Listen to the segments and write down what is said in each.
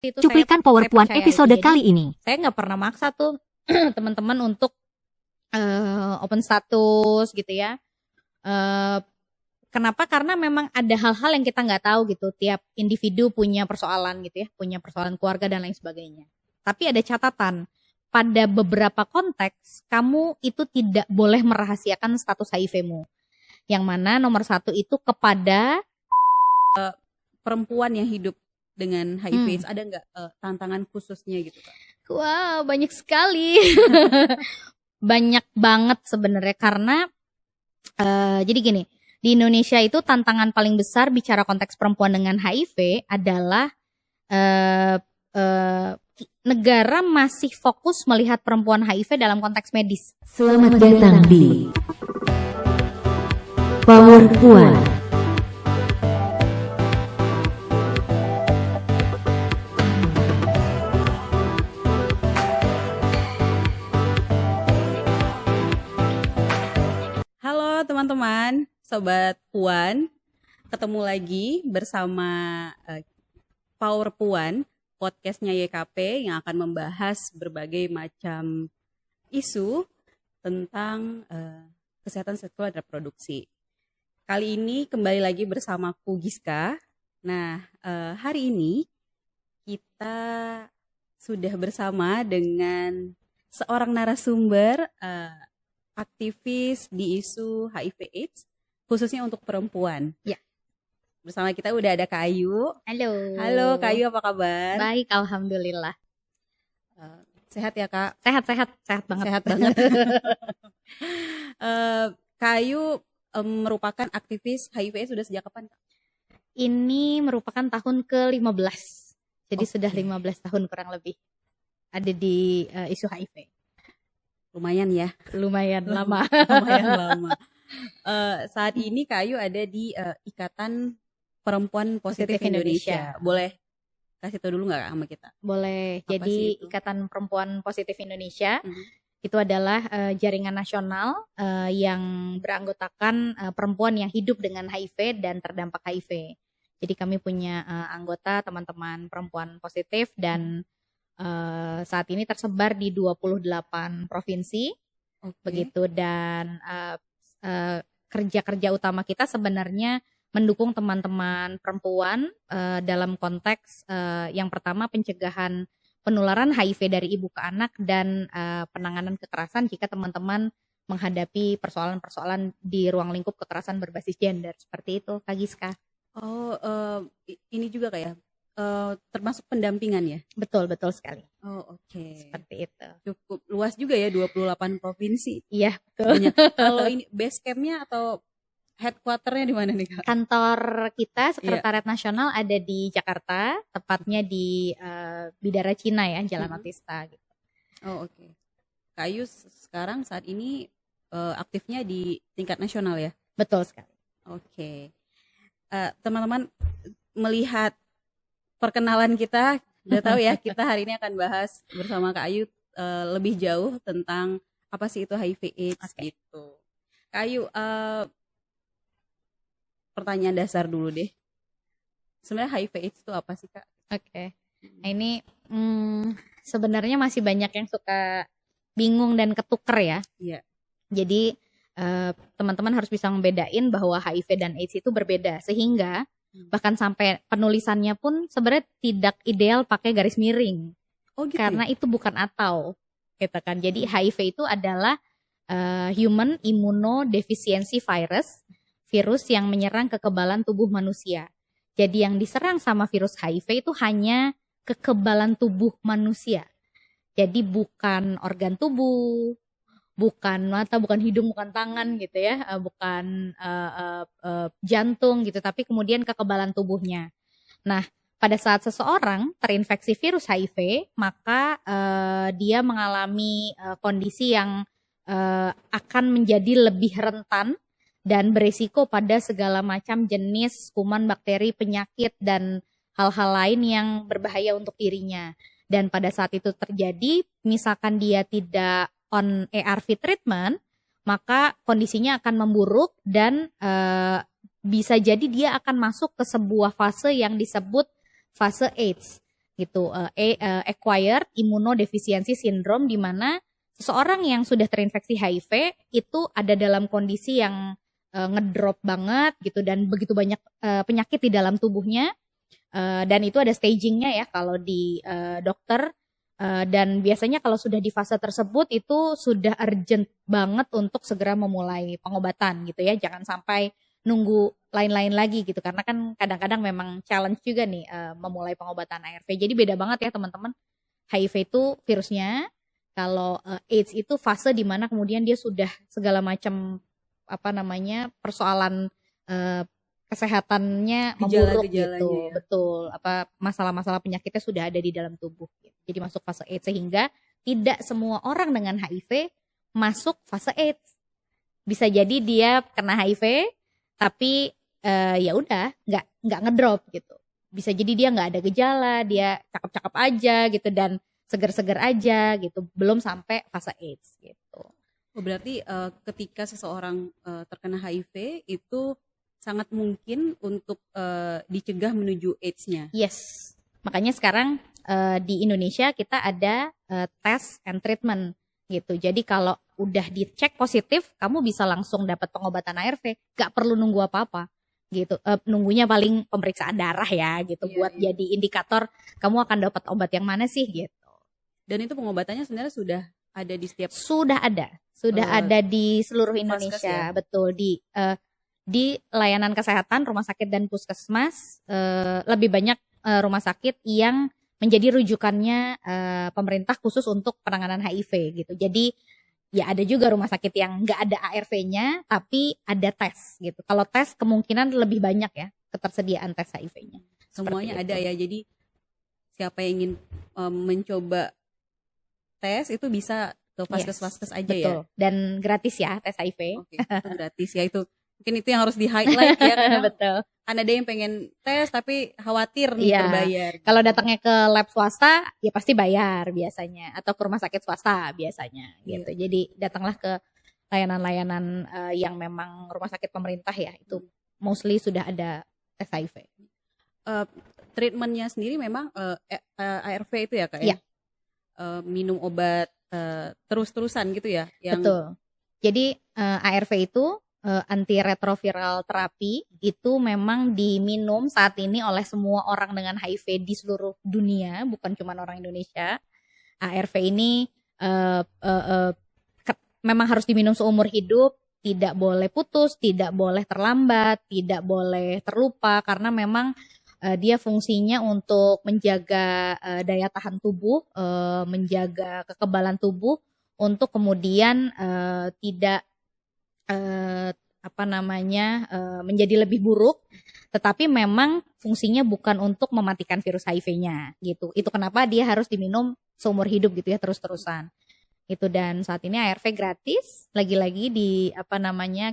Itu Cuplikan saya PowerPoint percaya episode itu. kali ini. Saya nggak pernah maksa tuh teman-teman untuk open status gitu ya. Kenapa? Karena memang ada hal-hal yang kita nggak tahu gitu. Tiap individu punya persoalan gitu ya, punya persoalan keluarga dan lain sebagainya. Tapi ada catatan, pada beberapa konteks kamu itu tidak boleh merahasiakan status HIV-mu. Yang mana nomor 1 itu kepada perempuan yang hidup dengan HIV AIDS, ada nggak tantangan khususnya gitu Kak? Wow, banyak sekali. Banyak banget sebenarnya karena jadi gini, di Indonesia itu tantangan paling besar bicara konteks perempuan dengan HIV adalah negara masih fokus melihat perempuan HIV dalam konteks medis. Selamat datang di PowerPoint. Halo teman-teman, Sobat Puan, ketemu lagi bersama Power Puan, podcastnya YKP yang akan membahas berbagai macam isu tentang kesehatan seksual dan reproduksi. Kali ini kembali lagi bersamaku Giska. Nah, hari ini kita sudah bersama dengan seorang narasumber aktivis di isu HIV/AIDS khususnya untuk perempuan. Ya. Bersama kita udah ada Kak Ayu. Halo. Halo Kak Ayu, apa kabar? Baik, alhamdulillah. Sehat ya Kak? Sehat banget. Sehat banget. Kak Ayu merupakan aktivis HIV/AIDS sudah sejak kapan Kak? Ini merupakan tahun ke-15. Jadi Oke. sudah 15 tahun kurang lebih ada di isu HIV. Lumayan ya. Lumayan lama. Lumayan lama. Saat ini Kak Ayu ada di Ikatan Perempuan Positif Positif Indonesia. Indonesia. Boleh kasih tahu dulu nggak sama kita? Boleh. Apa Jadi sih itu? Ikatan Perempuan Positif Indonesia Mhm. itu adalah jaringan nasional yang beranggotakan perempuan yang hidup dengan HIV dan terdampak HIV. Jadi kami punya anggota teman-teman perempuan positif dan saat ini tersebar di 28 provinsi. Oke. Begitu, dan kerja-kerja utama kita sebenarnya mendukung teman-teman perempuan dalam konteks yang pertama pencegahan penularan HIV dari ibu ke anak dan penanganan kekerasan jika teman-teman menghadapi persoalan-persoalan di ruang lingkup kekerasan berbasis gender. Seperti itu, Kak Giska. Oh, ini juga kayak termasuk pendampingan ya? Betul sekali. Oh, oke. Seperti itu. Cukup luas juga ya, 28 provinsi. Iya, betul. Banyak. Kalau ini base camp-nya atau headquarter-nya di mana nih Kak? Kantor kita, Sekretariat Nasional ada di Jakarta, tepatnya di Bidara Cina ya, Jalan Otista gitu. Oh, oke. Kak Ayu sekarang saat ini aktifnya di tingkat nasional ya? Betul sekali. Oke. Teman-teman melihat perkenalan kita, udah tahu ya kita hari ini akan bahas bersama Kak Ayu lebih jauh tentang apa sih itu HIV/AIDS gitu. Kak Ayu, pertanyaan dasar dulu deh. Sebenarnya HIV/AIDS itu apa sih Kak? Oke. Nah ini sebenarnya masih banyak yang suka bingung dan ketuker ya. Iya. Jadi teman-teman harus bisa membedain bahwa HIV dan AIDS itu berbeda, sehingga bahkan sampai penulisannya pun sebenarnya tidak ideal pakai garis miring. Oh gitu. Karena itu bukan atau, gitu kan. Jadi HIV itu adalah Human Immunodeficiency Virus, virus yang menyerang kekebalan tubuh manusia. Jadi yang diserang sama virus HIV itu hanya kekebalan tubuh manusia. Jadi bukan organ tubuh, bukan mata, bukan hidung, bukan tangan gitu ya, bukan jantung gitu, tapi kemudian kekebalan tubuhnya. Nah, pada saat seseorang terinfeksi virus HIV, maka dia mengalami kondisi yang akan menjadi lebih rentan dan berisiko pada segala macam jenis kuman, bakteri, penyakit, dan hal-hal lain yang berbahaya untuk dirinya. Dan pada saat itu terjadi, misalkan dia tidak on ARV treatment, maka kondisinya akan memburuk dan bisa jadi dia akan masuk ke sebuah fase yang disebut fase AIDS. gitu. Acquired Immunodeficiency Syndrome, di mana seseorang yang sudah terinfeksi HIV itu ada dalam kondisi yang ngedrop banget gitu, dan begitu banyak penyakit di dalam tubuhnya, dan itu ada stagingnya ya kalau di dokter. Dan biasanya kalau sudah di fase tersebut itu sudah urgent banget untuk segera memulai pengobatan gitu ya. Jangan sampai nunggu lain-lain lagi gitu, karena kan kadang-kadang memang challenge juga nih memulai pengobatan ARV. Jadi beda banget ya teman-teman. HIV itu virusnya, kalau AIDS itu fase di mana kemudian dia sudah segala macam persoalan kesehatannya memburuk gitu, betul. Masalah-masalah penyakitnya sudah ada di dalam tubuh. Gitu. Jadi masuk fase AIDS, sehingga tidak semua orang dengan HIV masuk fase AIDS. Bisa jadi dia kena HIV, tapi ya udah nggak ngedrop gitu. Bisa jadi dia nggak ada gejala, dia cakep-cakep aja gitu dan seger-seger aja gitu, belum sampai fase AIDS gitu. Oh, berarti ketika seseorang terkena HIV itu sangat mungkin untuk dicegah menuju AIDS-nya. Yes, makanya sekarang di Indonesia kita ada test and treatment gitu. Jadi kalau udah dicek positif, kamu bisa langsung dapat pengobatan ARV, gak perlu nunggu apa-apa gitu. Nunggunya paling pemeriksaan darah ya gitu, buat jadi indikator kamu akan dapat obat yang mana sih gitu. Dan itu pengobatannya sebenarnya sudah ada di setiap. Sudah ada di seluruh Indonesia, ya? Betul, di layanan kesehatan, rumah sakit dan puskesmas. Lebih banyak rumah sakit yang menjadi rujukannya pemerintah khusus untuk penanganan HIV gitu. Jadi ya ada juga rumah sakit yang nggak ada ARV-nya tapi ada tes gitu. Kalau tes kemungkinan lebih banyak ya ketersediaan tes HIV-nya. Semuanya ada ya. Jadi siapa yang ingin mencoba tes itu bisa ke vaskes-vaskes aja. Betul. Ya. Dan gratis ya tes HIV. Oke, gratis ya itu. Mungkin itu yang harus di-highlight ya. Karena betul. Ada yang pengen tes tapi khawatir nih berbayar. Kalau datangnya ke lab swasta ya pasti bayar biasanya, atau ke rumah sakit swasta biasanya gitu. Jadi datanglah ke layanan-layanan yang memang rumah sakit pemerintah ya, itu mostly sudah ada tes HIV. Treatmentnya sendiri memang ARV itu ya Kak ya? Minum obat terus-terusan gitu ya? Betul. Jadi ARV itu antiretroviral terapi itu memang diminum saat ini oleh semua orang dengan HIV di seluruh dunia, bukan cuma orang Indonesia. ARV ini memang harus diminum seumur hidup, tidak boleh putus, tidak boleh terlambat, tidak boleh terlupa, karena memang dia fungsinya untuk menjaga daya tahan tubuh, menjaga kekebalan tubuh, untuk kemudian tidak menjadi lebih buruk, tetapi memang fungsinya bukan untuk mematikan virus HIV-nya gitu. Itu kenapa dia harus diminum seumur hidup gitu ya, terus-terusan. Itu, dan saat ini ARV gratis, lagi-lagi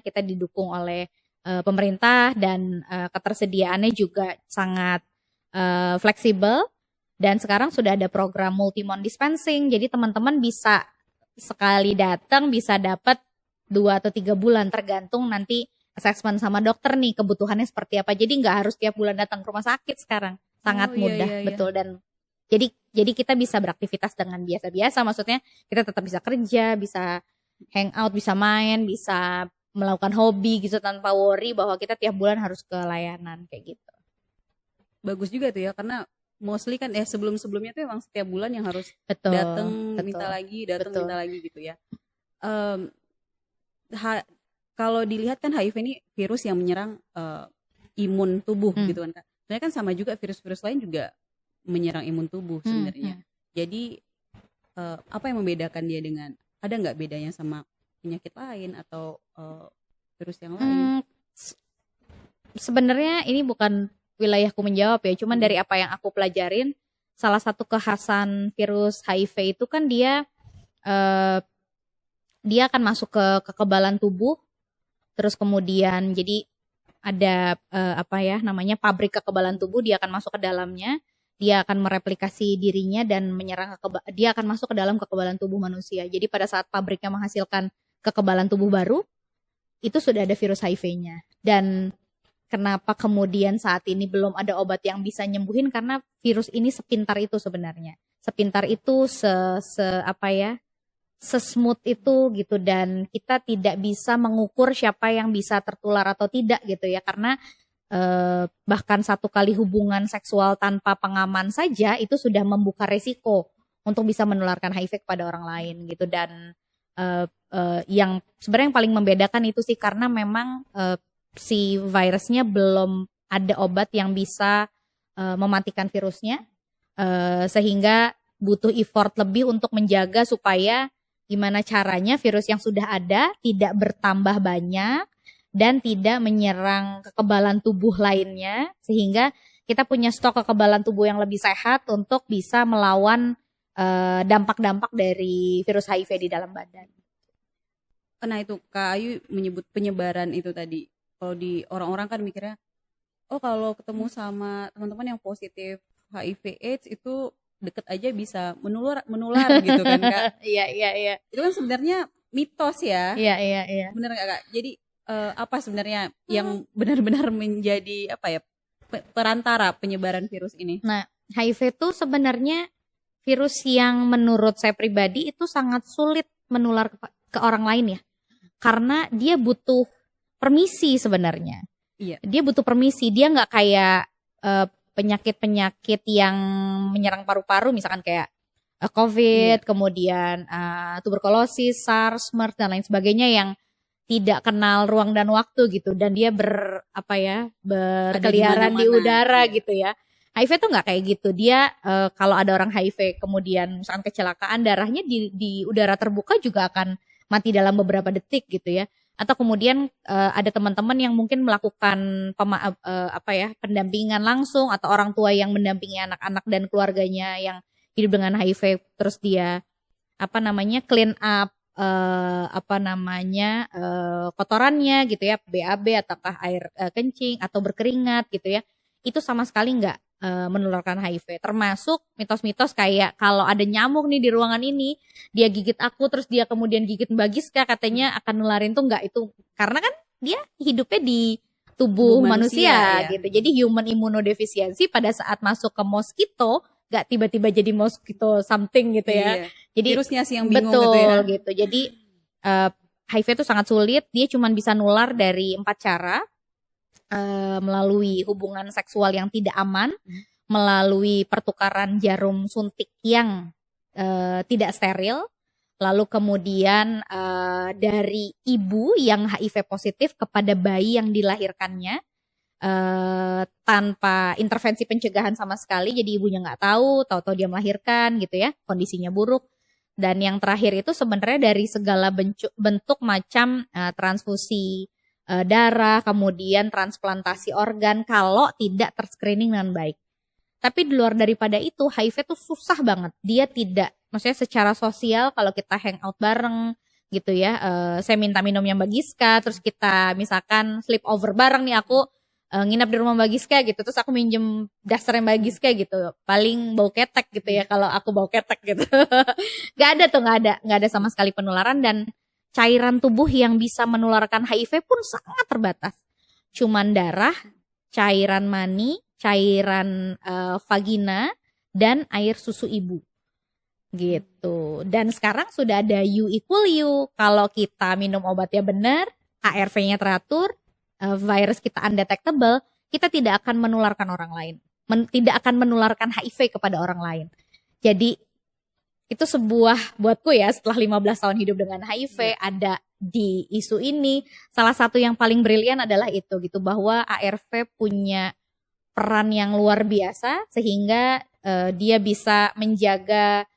kita didukung oleh pemerintah, dan ketersediaannya juga sangat fleksibel, dan sekarang sudah ada program multi-mode dispensing. Jadi teman-teman bisa sekali datang bisa dapat 2 atau 3 bulan, tergantung nanti assessment sama dokter nih kebutuhannya seperti apa. Jadi nggak harus tiap bulan datang ke rumah sakit sekarang, sangat mudah. Betul. Dan jadi kita bisa beraktivitas dengan biasa-biasa, maksudnya kita tetap bisa kerja, bisa hangout, bisa main, bisa melakukan hobi gitu tanpa worry bahwa kita tiap bulan harus ke layanan kayak gitu. Bagus juga tuh ya, karena mostly kan sebelum-sebelumnya tuh emang setiap bulan yang harus datang minta lagi gitu ya. Kalau dilihat kan HIV ini virus yang menyerang imun tubuh gitu kan Kak. Sebenarnya kan sama juga virus-virus lain juga menyerang imun tubuh sebenarnya. Jadi apa yang membedakan dia dengan, ada nggak bedanya sama penyakit lain atau virus yang lain? Sebenarnya ini bukan wilayahku menjawab ya, cuman dari apa yang aku pelajarin, salah satu kekhasan virus HIV itu kan dia akan masuk ke kekebalan tubuh, terus kemudian jadi ada pabrik kekebalan tubuh, dia akan masuk ke dalamnya, dia akan mereplikasi dirinya dan menyerang dia akan masuk ke dalam kekebalan tubuh manusia. Jadi pada saat pabriknya menghasilkan kekebalan tubuh baru, itu sudah ada virus HIV-nya. Dan kenapa kemudian saat ini belum ada obat yang bisa nyembuhin, karena virus ini sepintar itu sebenarnya. Sepintar itu, sesmooth itu gitu, dan kita tidak bisa mengukur siapa yang bisa tertular atau tidak gitu ya, karena bahkan satu kali hubungan seksual tanpa pengaman saja itu sudah membuka resiko untuk bisa menularkan HIV kepada orang lain gitu. Dan yang sebenarnya yang paling membedakan itu sih karena memang si virusnya belum ada obat yang bisa mematikan virusnya, sehingga butuh effort lebih untuk menjaga supaya gimana caranya virus yang sudah ada tidak bertambah banyak dan tidak menyerang kekebalan tubuh lainnya, sehingga kita punya stok kekebalan tubuh yang lebih sehat untuk bisa melawan dampak-dampak dari virus HIV di dalam badan. Nah itu Kak Ayu menyebut penyebaran itu tadi. Kalau di orang-orang kan mikirnya, oh kalau ketemu sama teman-teman yang positif HIV AIDS itu deket aja bisa menular gitu kan Kak. Iya. Itu kan sebenarnya mitos ya. Iya. Bener nggak Kak? Jadi apa sebenarnya yang benar-benar menjadi perantara penyebaran virus ini? Nah, HIV itu sebenarnya virus yang menurut saya pribadi itu sangat sulit menular ke orang lain ya. Karena dia butuh permisi sebenarnya. Iya. Dia butuh permisi. Dia nggak kayak penyakit-penyakit yang menyerang paru-paru, misalkan kayak COVID, kemudian tuberkulosis, SARS, MERS dan lain sebagainya yang tidak kenal ruang dan waktu gitu, dan dia berkeliaran di udara gitu ya. HIV tuh nggak kayak gitu. Dia kalau ada orang HIV kemudian misalkan kecelakaan, darahnya di udara terbuka juga akan mati dalam beberapa detik gitu ya. Atau kemudian ada teman-teman yang mungkin melakukan pendampingan langsung, atau orang tua yang mendampingi anak-anak dan keluarganya yang hidup dengan HIV, terus dia clean up kotorannya gitu ya, BAB ataukah air kencing atau berkeringat gitu ya. Itu sama sekali nggak menularkan HIV. Termasuk mitos-mitos kayak kalau ada nyamuk nih di ruangan ini, dia gigit aku terus dia kemudian gigit Mbak Giska, katanya akan nularin, tuh nggak. Itu karena kan dia hidupnya di tubuh manusia ya. gitu. Jadi human immunodeficiency pada saat masuk ke mosquito nggak tiba-tiba jadi mosquito something gitu ya. Iya. Jadi virusnya sih yang bingung betul gitu ya. Gitu. Jadi HIV itu sangat sulit. Dia cuma bisa nular dari 4 cara. Melalui hubungan seksual yang tidak aman, melalui pertukaran jarum suntik yang tidak steril, lalu kemudian dari ibu yang HIV positif kepada bayi yang dilahirkannya tanpa intervensi pencegahan sama sekali. Jadi ibunya nggak tahu-tahu dia melahirkan gitu ya, kondisinya buruk. Dan yang terakhir itu sebenarnya dari segala bentuk macam transfusi darah, kemudian transplantasi organ kalau tidak terscreening dengan baik. Tapi di luar daripada itu, HIV tuh susah banget. Dia tidak, maksudnya secara sosial kalau kita hangout bareng gitu ya, saya minta minumnya Mbak Giska, terus kita misalkan sleep over bareng nih, aku nginap di rumah Mbak Giska gitu, terus aku minjem dasternya Mbak Giska gitu, paling bau ketek gitu ya kalau aku bau ketek gitu. Nggak ada sama sekali penularan, dan cairan tubuh yang bisa menularkan HIV pun sangat terbatas. Cuman darah, cairan mani, cairan vagina, dan air susu ibu. Gitu. Dan sekarang sudah ada U equal U. Kalau kita minum obatnya benar, ARV-nya teratur, virus kita undetectable, kita tidak akan menularkan orang lain. Tidak akan menularkan HIV kepada orang lain. Jadi itu sebuah, buatku ya, setelah 15 tahun hidup dengan HIV, ada di isu ini, salah satu yang paling brilian adalah itu gitu, bahwa ARV punya peran yang luar biasa sehingga dia bisa menjaga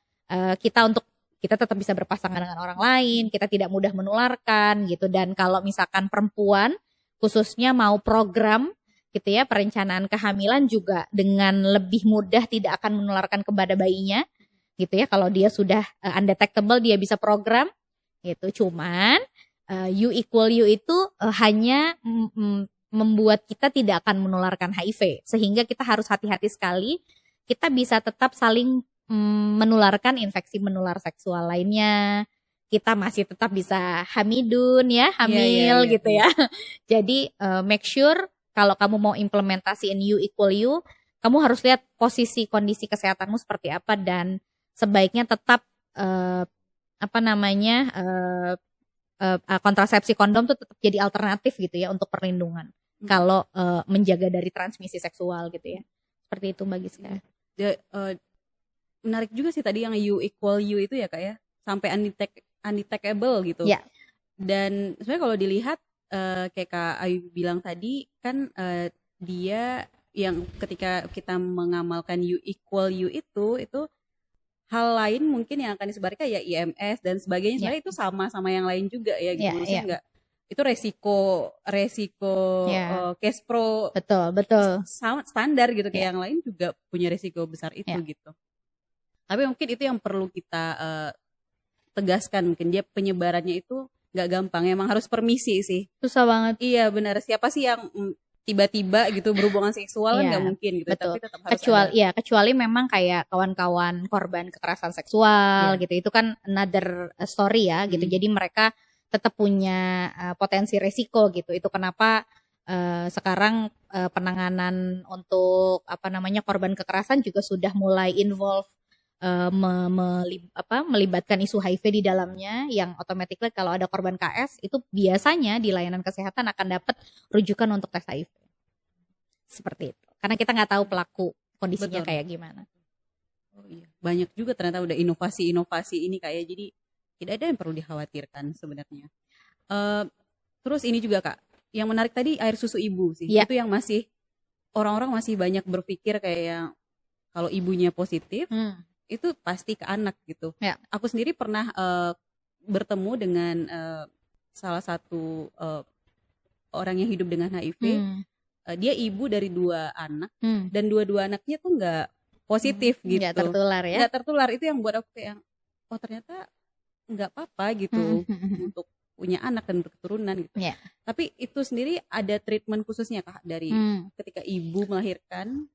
kita tetap bisa berpasangan dengan orang lain, kita tidak mudah menularkan gitu. Dan kalau misalkan perempuan khususnya mau program gitu ya, perencanaan kehamilan juga dengan lebih mudah tidak akan menularkan kepada bayinya gitu ya. Kalau dia sudah undetectable, dia bisa program gitu. Cuman U equal U itu hanya membuat kita tidak akan menularkan HIV, sehingga kita harus hati-hati sekali. Kita bisa tetap saling menularkan infeksi menular seksual lainnya. Kita masih tetap bisa hamil gitu ya. Jadi make sure kalau kamu mau implementasiin U equal U, kamu harus lihat posisi kondisi kesehatanmu seperti apa dan sebaiknya tetap kontrasepsi kondom tuh tetap jadi alternatif gitu ya untuk perlindungan kalau menjaga dari transmisi seksual gitu ya. Seperti itu Mbak Giska. Menarik juga sih tadi yang U equal U itu ya Kak ya, sampai undetectable gitu. Ya. Dan sebenarnya kalau dilihat kayak Kak Ayu bilang tadi kan dia yang ketika kita mengamalkan U equal U itu hal lain mungkin yang akan disebarkan ya IMS dan sebagainya. Sebenarnya itu sama yang lain juga ya gitu. Maksudnya enggak itu resiko cash pro betul sama standar gitu kayak yang lain juga punya resiko besar itu gitu. Tapi mungkin itu yang perlu kita tegaskan, mungkin dia penyebarannya itu nggak gampang, emang harus permisi sih. Susah banget. Iya benar, siapa sih yang tiba-tiba gitu berhubungan seksual kan nggak mungkin gitu. Betul. Tapi tetap harus kecuali memang kayak kawan-kawan korban kekerasan seksual gitu, itu kan another story ya gitu. Jadi mereka tetap punya potensi resiko gitu. Itu kenapa sekarang penanganan untuk korban kekerasan juga sudah mulai involve melibatkan isu HIV di dalamnya, yang automatically kalau ada korban KS itu biasanya di layanan kesehatan akan dapat rujukan untuk tes HIV. Seperti itu. Karena kita nggak tahu pelaku kondisinya kayak gimana. Oh iya. Banyak juga ternyata udah inovasi-inovasi ini kayak, jadi tidak ada yang perlu dikhawatirkan sebenarnya. Terus ini juga Kak, yang menarik tadi air susu ibu sih. Itu yang masih orang-orang masih banyak berpikir kayak yang kalau ibunya positif itu pasti ke anak gitu. Aku sendiri pernah bertemu dengan salah satu orang yang hidup dengan HIV. Dia ibu dari 2 anak dan dua-dua anaknya tuh nggak positif gitu. Nggak tertular ya? Nggak tertular, itu yang buat aku kayak ternyata nggak apa-apa gitu untuk punya anak dan berketurunan gitu. Tapi itu sendiri ada treatment khususnya Kak dari ketika ibu melahirkan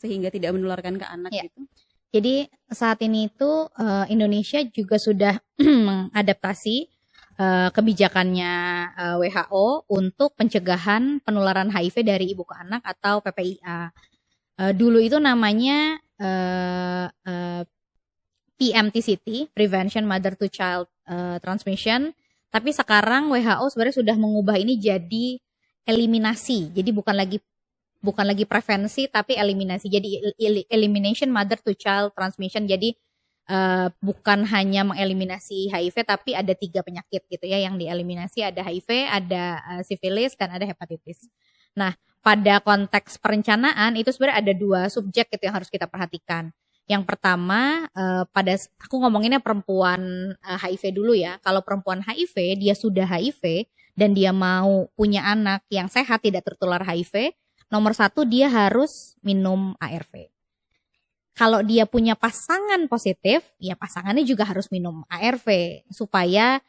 sehingga tidak menularkan ke anak gitu. Jadi saat ini itu Indonesia juga sudah mengadaptasi kebijakannya WHO untuk pencegahan penularan HIV dari ibu ke anak atau PPIA. Dulu itu namanya PMTCT, Prevention Mother to Child Transmission. Tapi sekarang WHO sebenarnya sudah mengubah ini jadi eliminasi. Jadi bukan lagi prevensi tapi eliminasi. Jadi elimination mother to child transmission. Jadi bukan hanya mengeliminasi HIV tapi ada 3 penyakit gitu ya yang dieliminasi, ada HIV, ada sifilis dan ada hepatitis. Nah, pada konteks perencanaan itu sebenarnya ada 2 subjek gitu yang harus kita perhatikan. Yang pertama aku ngomonginnya perempuan HIV dulu ya. Kalau perempuan HIV, dia sudah HIV dan dia mau punya anak yang sehat tidak tertular HIV, nomor 1 dia harus minum ARV. Kalau dia punya pasangan positif, ya pasangannya juga harus minum ARV supaya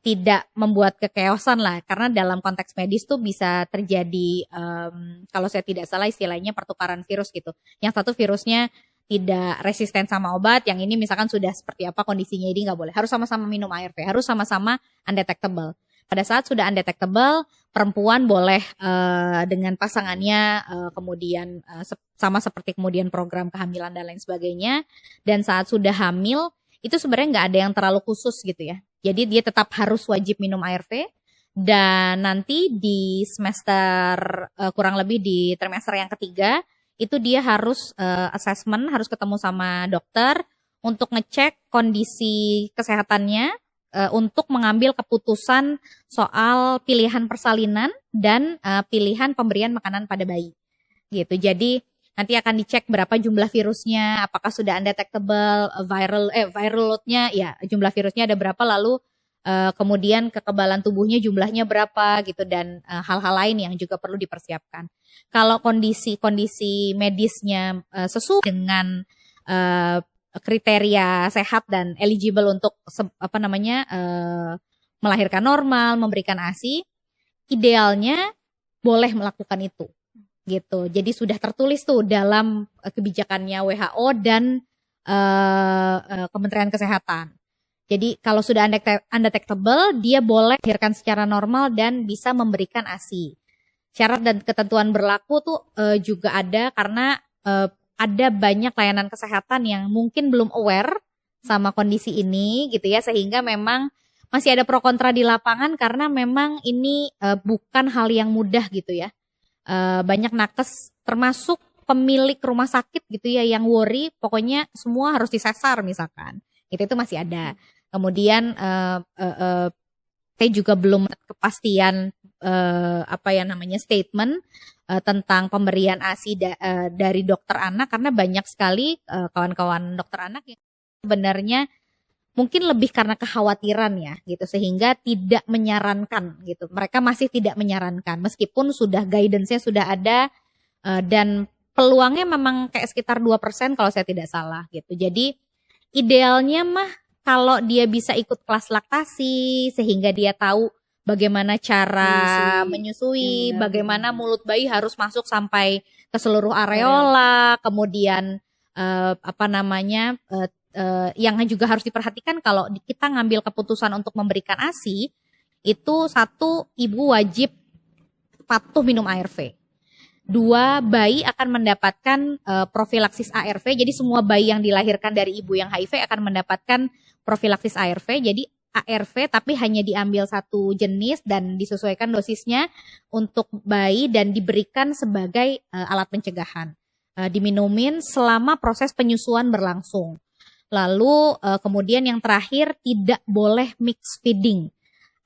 tidak membuat kekeosan lah. Karena dalam konteks medis tuh bisa terjadi, kalau saya tidak salah istilahnya pertukaran virus gitu. Yang satu virusnya tidak resisten sama obat, yang ini misalkan sudah seperti apa kondisinya, jadi nggak boleh. Harus sama-sama minum ARV, harus sama-sama undetectable. Pada saat sudah undetectable, perempuan boleh dengan pasangannya kemudian sama seperti kemudian program kehamilan dan lain sebagainya. Dan saat sudah hamil, itu sebenarnya nggak ada yang terlalu khusus gitu ya. Jadi dia tetap harus wajib minum ARV. Dan nanti di semester kurang lebih di trimester yang ketiga, itu dia harus assessment, harus ketemu sama dokter untuk ngecek kondisi kesehatannya, untuk mengambil keputusan soal pilihan persalinan dan pilihan pemberian makanan pada bayi. Gitu. Jadi nanti akan dicek berapa jumlah virusnya, apakah sudah undetectable, viral load-nya, ya jumlah virusnya ada berapa, lalu kemudian kekebalan tubuhnya jumlahnya berapa gitu, dan hal-hal lain yang juga perlu dipersiapkan. Kalau kondisi medisnya sesuai dengan kriteria sehat dan eligible untuk melahirkan normal, memberikan ASI, idealnya boleh melakukan itu gitu. Jadi sudah tertulis tuh dalam kebijakannya WHO dan Kementerian Kesehatan. Jadi kalau sudah undetectable, dia boleh melahirkan secara normal dan bisa memberikan ASI. syarat dan ketentuan berlaku tuh juga ada karena ada banyak layanan kesehatan yang mungkin belum aware sama kondisi ini gitu ya, sehingga memang masih ada pro kontra di lapangan karena memang ini bukan hal yang mudah gitu ya. Banyak nakes termasuk pemilik rumah sakit gitu ya yang worry pokoknya semua harus disesar misalkan. Itu masih ada. Kemudian saya juga belum kepastian statement tentang pemberian ASI dari dokter anak karena banyak sekali kawan-kawan dokter anak yang sebenarnya mungkin lebih karena kekhawatiran ya gitu sehingga tidak menyarankan gitu. Mereka masih tidak menyarankan meskipun sudah guidance-nya sudah ada dan peluangnya memang kayak sekitar 2% kalau saya tidak salah gitu. Jadi idealnya mah kalau dia bisa ikut kelas laktasi sehingga dia tahu bagaimana cara menyusui, bagaimana mulut bayi harus masuk sampai ke seluruh areola, kemudian yang juga harus diperhatikan kalau kita ngambil keputusan untuk memberikan ASI, itu satu, ibu wajib patuh minum ARV. 2, bayi akan mendapatkan profilaksis ARV. Jadi semua bayi yang dilahirkan dari ibu yang HIV akan mendapatkan profilaksis ARV. Jadi ARV tapi hanya diambil satu jenis dan disesuaikan dosisnya untuk bayi dan diberikan sebagai alat pencegahan. Diminumin selama proses penyusuan berlangsung. Lalu kemudian yang terakhir tidak boleh mix feeding,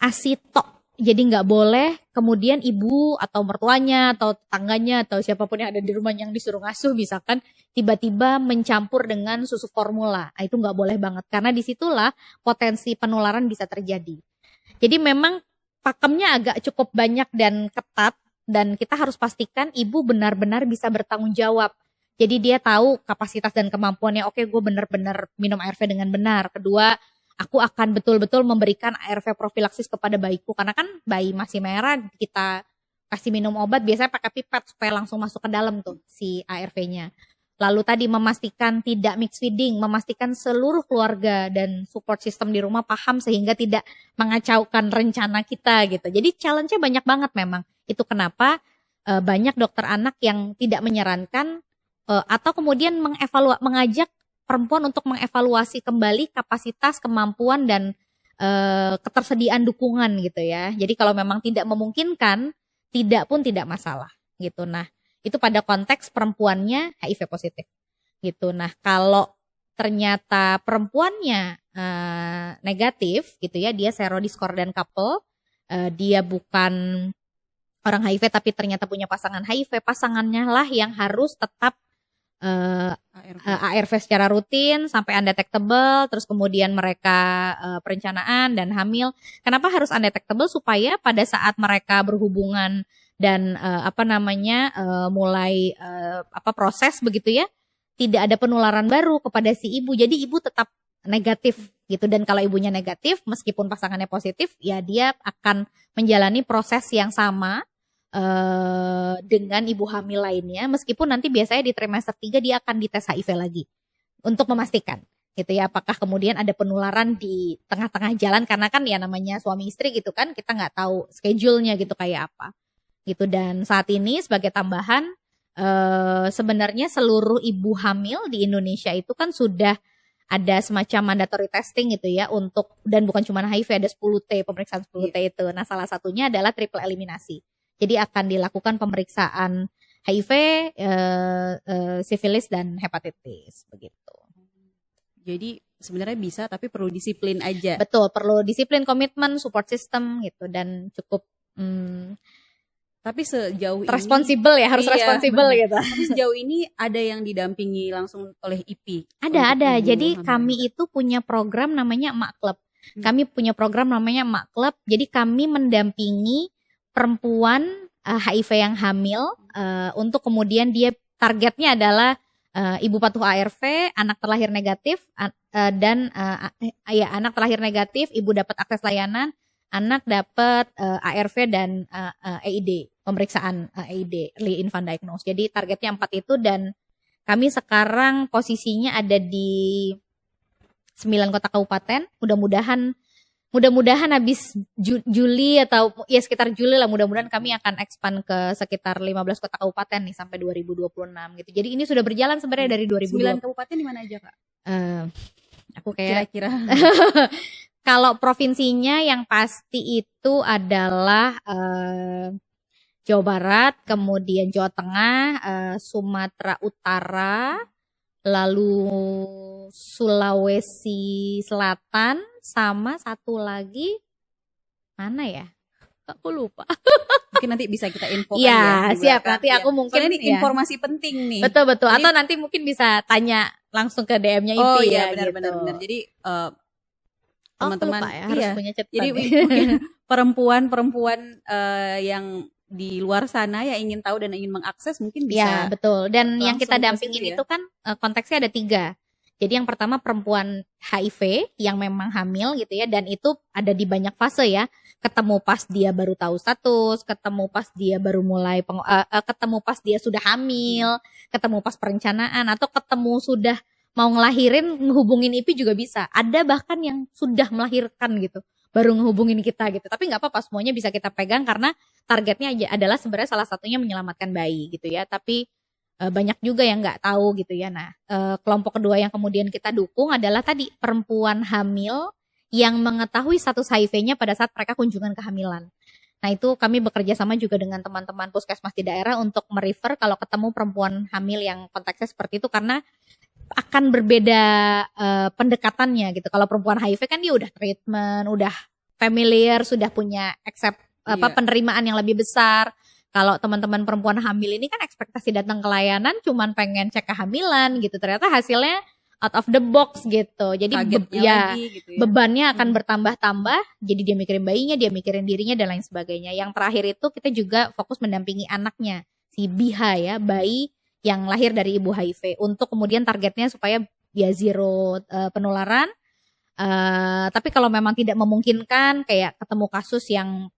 ASI tok. Jadi nggak boleh kemudian ibu atau mertuanya atau tetangganya atau siapapun yang ada di rumah yang disuruh ngasuh misalkan tiba-tiba mencampur dengan susu formula. Nah, itu nggak boleh banget karena disitulah potensi penularan bisa terjadi. Jadi memang pakemnya agak cukup banyak dan ketat dan kita harus pastikan ibu benar-benar bisa bertanggung jawab. Jadi dia tahu kapasitas dan kemampuannya, oke gue benar-benar minum ARV dengan benar. Kedua, aku akan betul-betul memberikan ARV profilaksis kepada bayiku. Karena kan bayi masih merah, kita kasih minum obat, biasanya pakai pipet supaya langsung masuk ke dalam tuh si ARV-nya. Lalu tadi memastikan tidak mix feeding, memastikan seluruh keluarga dan support system di rumah paham sehingga tidak mengacaukan rencana kita gitu. Jadi challenge-nya banyak banget memang. Itu kenapa banyak dokter anak yang tidak menyarankan atau kemudian mengajak perempuan untuk mengevaluasi kembali kapasitas, kemampuan dan ketersediaan dukungan gitu ya. Jadi kalau memang tidak memungkinkan, tidak masalah gitu. Nah, itu pada konteks perempuannya HIV positif gitu. Nah, kalau ternyata perempuannya negatif gitu ya, dia serodiscordant couple, dia bukan orang HIV tapi ternyata punya pasangan HIV, pasangannya lah yang harus tetap ARV secara rutin sampai undetectable, terus kemudian mereka perencanaan dan hamil. Kenapa harus undetectable? Supaya pada saat mereka berhubungan dan mulai proses begitu ya, tidak ada penularan baru kepada si ibu. Jadi ibu tetap negatif gitu, dan kalau ibunya negatif meskipun pasangannya positif, ya dia akan menjalani proses yang sama dengan ibu hamil lainnya, meskipun nanti biasanya di trimester 3 dia akan dites HIV lagi untuk memastikan gitu ya, apakah kemudian ada penularan di tengah-tengah jalan, karena kan ya namanya suami istri gitu kan, kita nggak tahu schedule-nya gitu kayak apa gitu. Dan saat ini sebagai tambahan sebenarnya seluruh ibu hamil di Indonesia itu kan sudah ada semacam mandatory testing gitu ya untuk, dan bukan cuma HIV, ada 10T, pemeriksaan 10T itu. Nah, salah satunya adalah triple eliminasi. Jadi akan dilakukan pemeriksaan HIV, sifilis dan hepatitis begitu. Jadi sebenarnya bisa tapi perlu disiplin aja. Betul, perlu disiplin, komitmen, support system gitu, dan cukup tapi sejauh responsibel ya, harus responsibel gitu. Tapi sejauh ini ada yang didampingi langsung oleh IP? Ada. Jadi kami itu punya program namanya Emak Club. Kami punya program namanya Emak Club. Jadi kami mendampingi perempuan HIV yang hamil untuk kemudian dia targetnya adalah ibu patuh ARV, anak terlahir negatif dan anak terlahir negatif, ibu dapat akses layanan, anak dapat ARV dan AID, pemeriksaan AID, early infant diagnosis. Jadi targetnya 4 itu, dan kami sekarang posisinya ada di 9 kota kabupaten. Mudah-mudahan mudah-mudahan habis Juli atau ya sekitar Juli lah, mudah-mudahan kami akan expand ke sekitar 15 kota kabupaten nih sampai 2026 gitu. Jadi ini sudah berjalan sebenarnya dari 9 2020. kabupaten di mana aja, Kak? Aku kayak Kira-kira. kalau provinsinya yang pasti itu adalah Jawa Barat, kemudian Jawa Tengah, Sumatera Utara, lalu Sulawesi Selatan, sama satu lagi mana ya? Aku lupa. Mungkin nanti bisa kita infokan Iya, ya di siap. belakang, Nanti ya. aku mungkin Soalnya ini ya. informasi penting nih. Betul. Jadi- Atau nanti mungkin bisa tanya langsung ke DM-nya IP Oh ya. iya, gitu. benar. Jadi Oh, aku teman-teman lupa ya, harus iya. punya catatan. Jadi ya. mungkin perempuan-perempuan yang di luar sana yang ingin tahu dan ingin mengakses mungkin Ya, bisa. betul. Dan yang kita langsung ke dampingin situ ya. itu kan konteksnya ada 3. Jadi yang pertama perempuan HIV yang memang hamil gitu ya, dan itu ada di banyak fase ya. Ketemu pas dia baru tahu status, ketemu pas dia baru mulai, ketemu pas dia sudah hamil, ketemu pas perencanaan, atau ketemu sudah mau ngelahirin, ngehubungin IP juga bisa. Ada bahkan yang sudah melahirkan gitu, baru ngehubungin kita gitu. Tapi nggak apa-apa, semuanya bisa kita pegang karena targetnya adalah sebenarnya salah satunya menyelamatkan bayi gitu ya. Tapi banyak juga yang nggak tahu gitu ya. Nah, kelompok kedua yang kemudian kita dukung adalah tadi perempuan hamil yang mengetahui status HIV-nya pada saat mereka kunjungan kehamilan. Nah, itu kami bekerja sama juga dengan teman-teman puskesmas di daerah untuk merefer kalau ketemu perempuan hamil yang konteksnya seperti itu, karena akan berbeda pendekatannya gitu. Kalau perempuan HIV kan dia udah treatment, udah familiar, sudah punya Iya. penerimaan yang lebih besar. Kalau teman-teman perempuan hamil ini kan ekspektasi datang ke layanan cuman pengen cek kehamilan gitu. Ternyata hasilnya out of the box gitu. Jadi Kagetnya lagi gitu ya. bebannya akan bertambah-tambah. Jadi dia mikirin bayinya, dia mikirin dirinya dan lain sebagainya. Yang terakhir itu kita juga fokus mendampingi anaknya, si Biha ya, bayi yang lahir dari ibu HIV. Untuk kemudian targetnya supaya dia zero penularan. Tapi kalau memang tidak memungkinkan, kayak ketemu kasus yang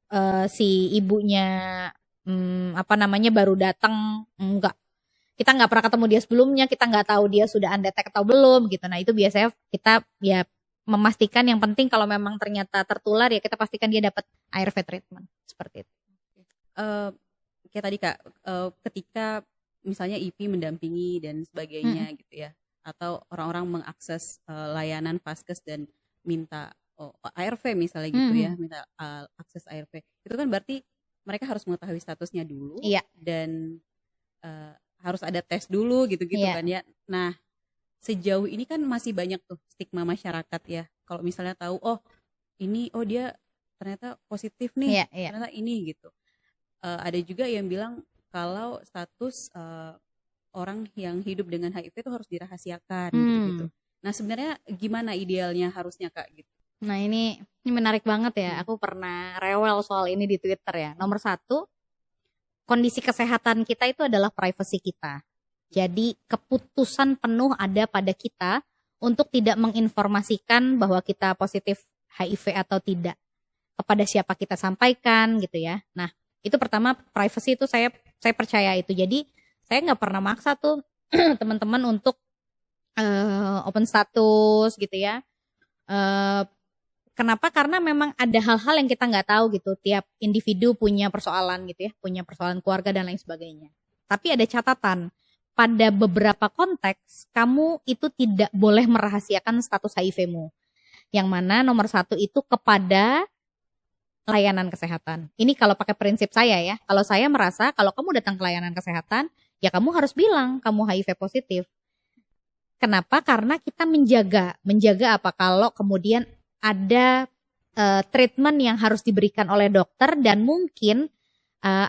si ibunya baru datang, kita nggak pernah ketemu dia sebelumnya, kita nggak tahu dia sudah undetect atau belum gitu. Nah itu biasanya kita ya memastikan, yang penting kalau memang ternyata tertular ya kita pastikan dia dapat ARV treatment seperti itu. Kayak tadi Kak, ketika misalnya IP mendampingi dan sebagainya gitu ya, atau orang-orang mengakses layanan Vaskes dan minta ARV misalnya gitu ya, minta akses ARV, itu kan berarti mereka harus mengetahui statusnya dulu. Iya. Dan harus ada tes dulu gitu-gitu Iya. kan ya. Nah, sejauh ini kan masih banyak tuh stigma masyarakat ya. Kalau misalnya tahu dia ternyata positif nih, Iya. ternyata ini gitu. Ada juga yang bilang kalau status orang yang hidup dengan HIV itu harus dirahasiakan gitu. Nah, sebenarnya gimana idealnya harusnya Kak gitu? Nah ini menarik banget ya. Aku pernah rewel soal ini di Twitter ya. Nomor 1, kondisi kesehatan kita itu adalah privacy kita. Jadi keputusan penuh ada pada kita untuk tidak menginformasikan bahwa kita positif HIV atau tidak. Kepada siapa kita sampaikan gitu ya. Nah itu pertama, privacy itu saya percaya itu. Jadi saya nggak pernah maksa tuh teman-teman untuk open status gitu ya. Kenapa? Karena memang ada hal-hal yang kita nggak tahu gitu. Tiap individu punya persoalan gitu ya, punya persoalan keluarga dan lain sebagainya. Tapi ada catatan, pada beberapa konteks kamu itu tidak boleh merahasiakan status HIV-mu. Yang mana nomor 1 itu kepada layanan kesehatan. Ini kalau pakai prinsip saya ya. Kalau saya merasa kalau kamu datang ke layanan kesehatan, ya kamu harus bilang kamu HIV positif. Kenapa? Karena kita menjaga apa? Kalau kemudian ada treatment yang harus diberikan oleh dokter dan mungkin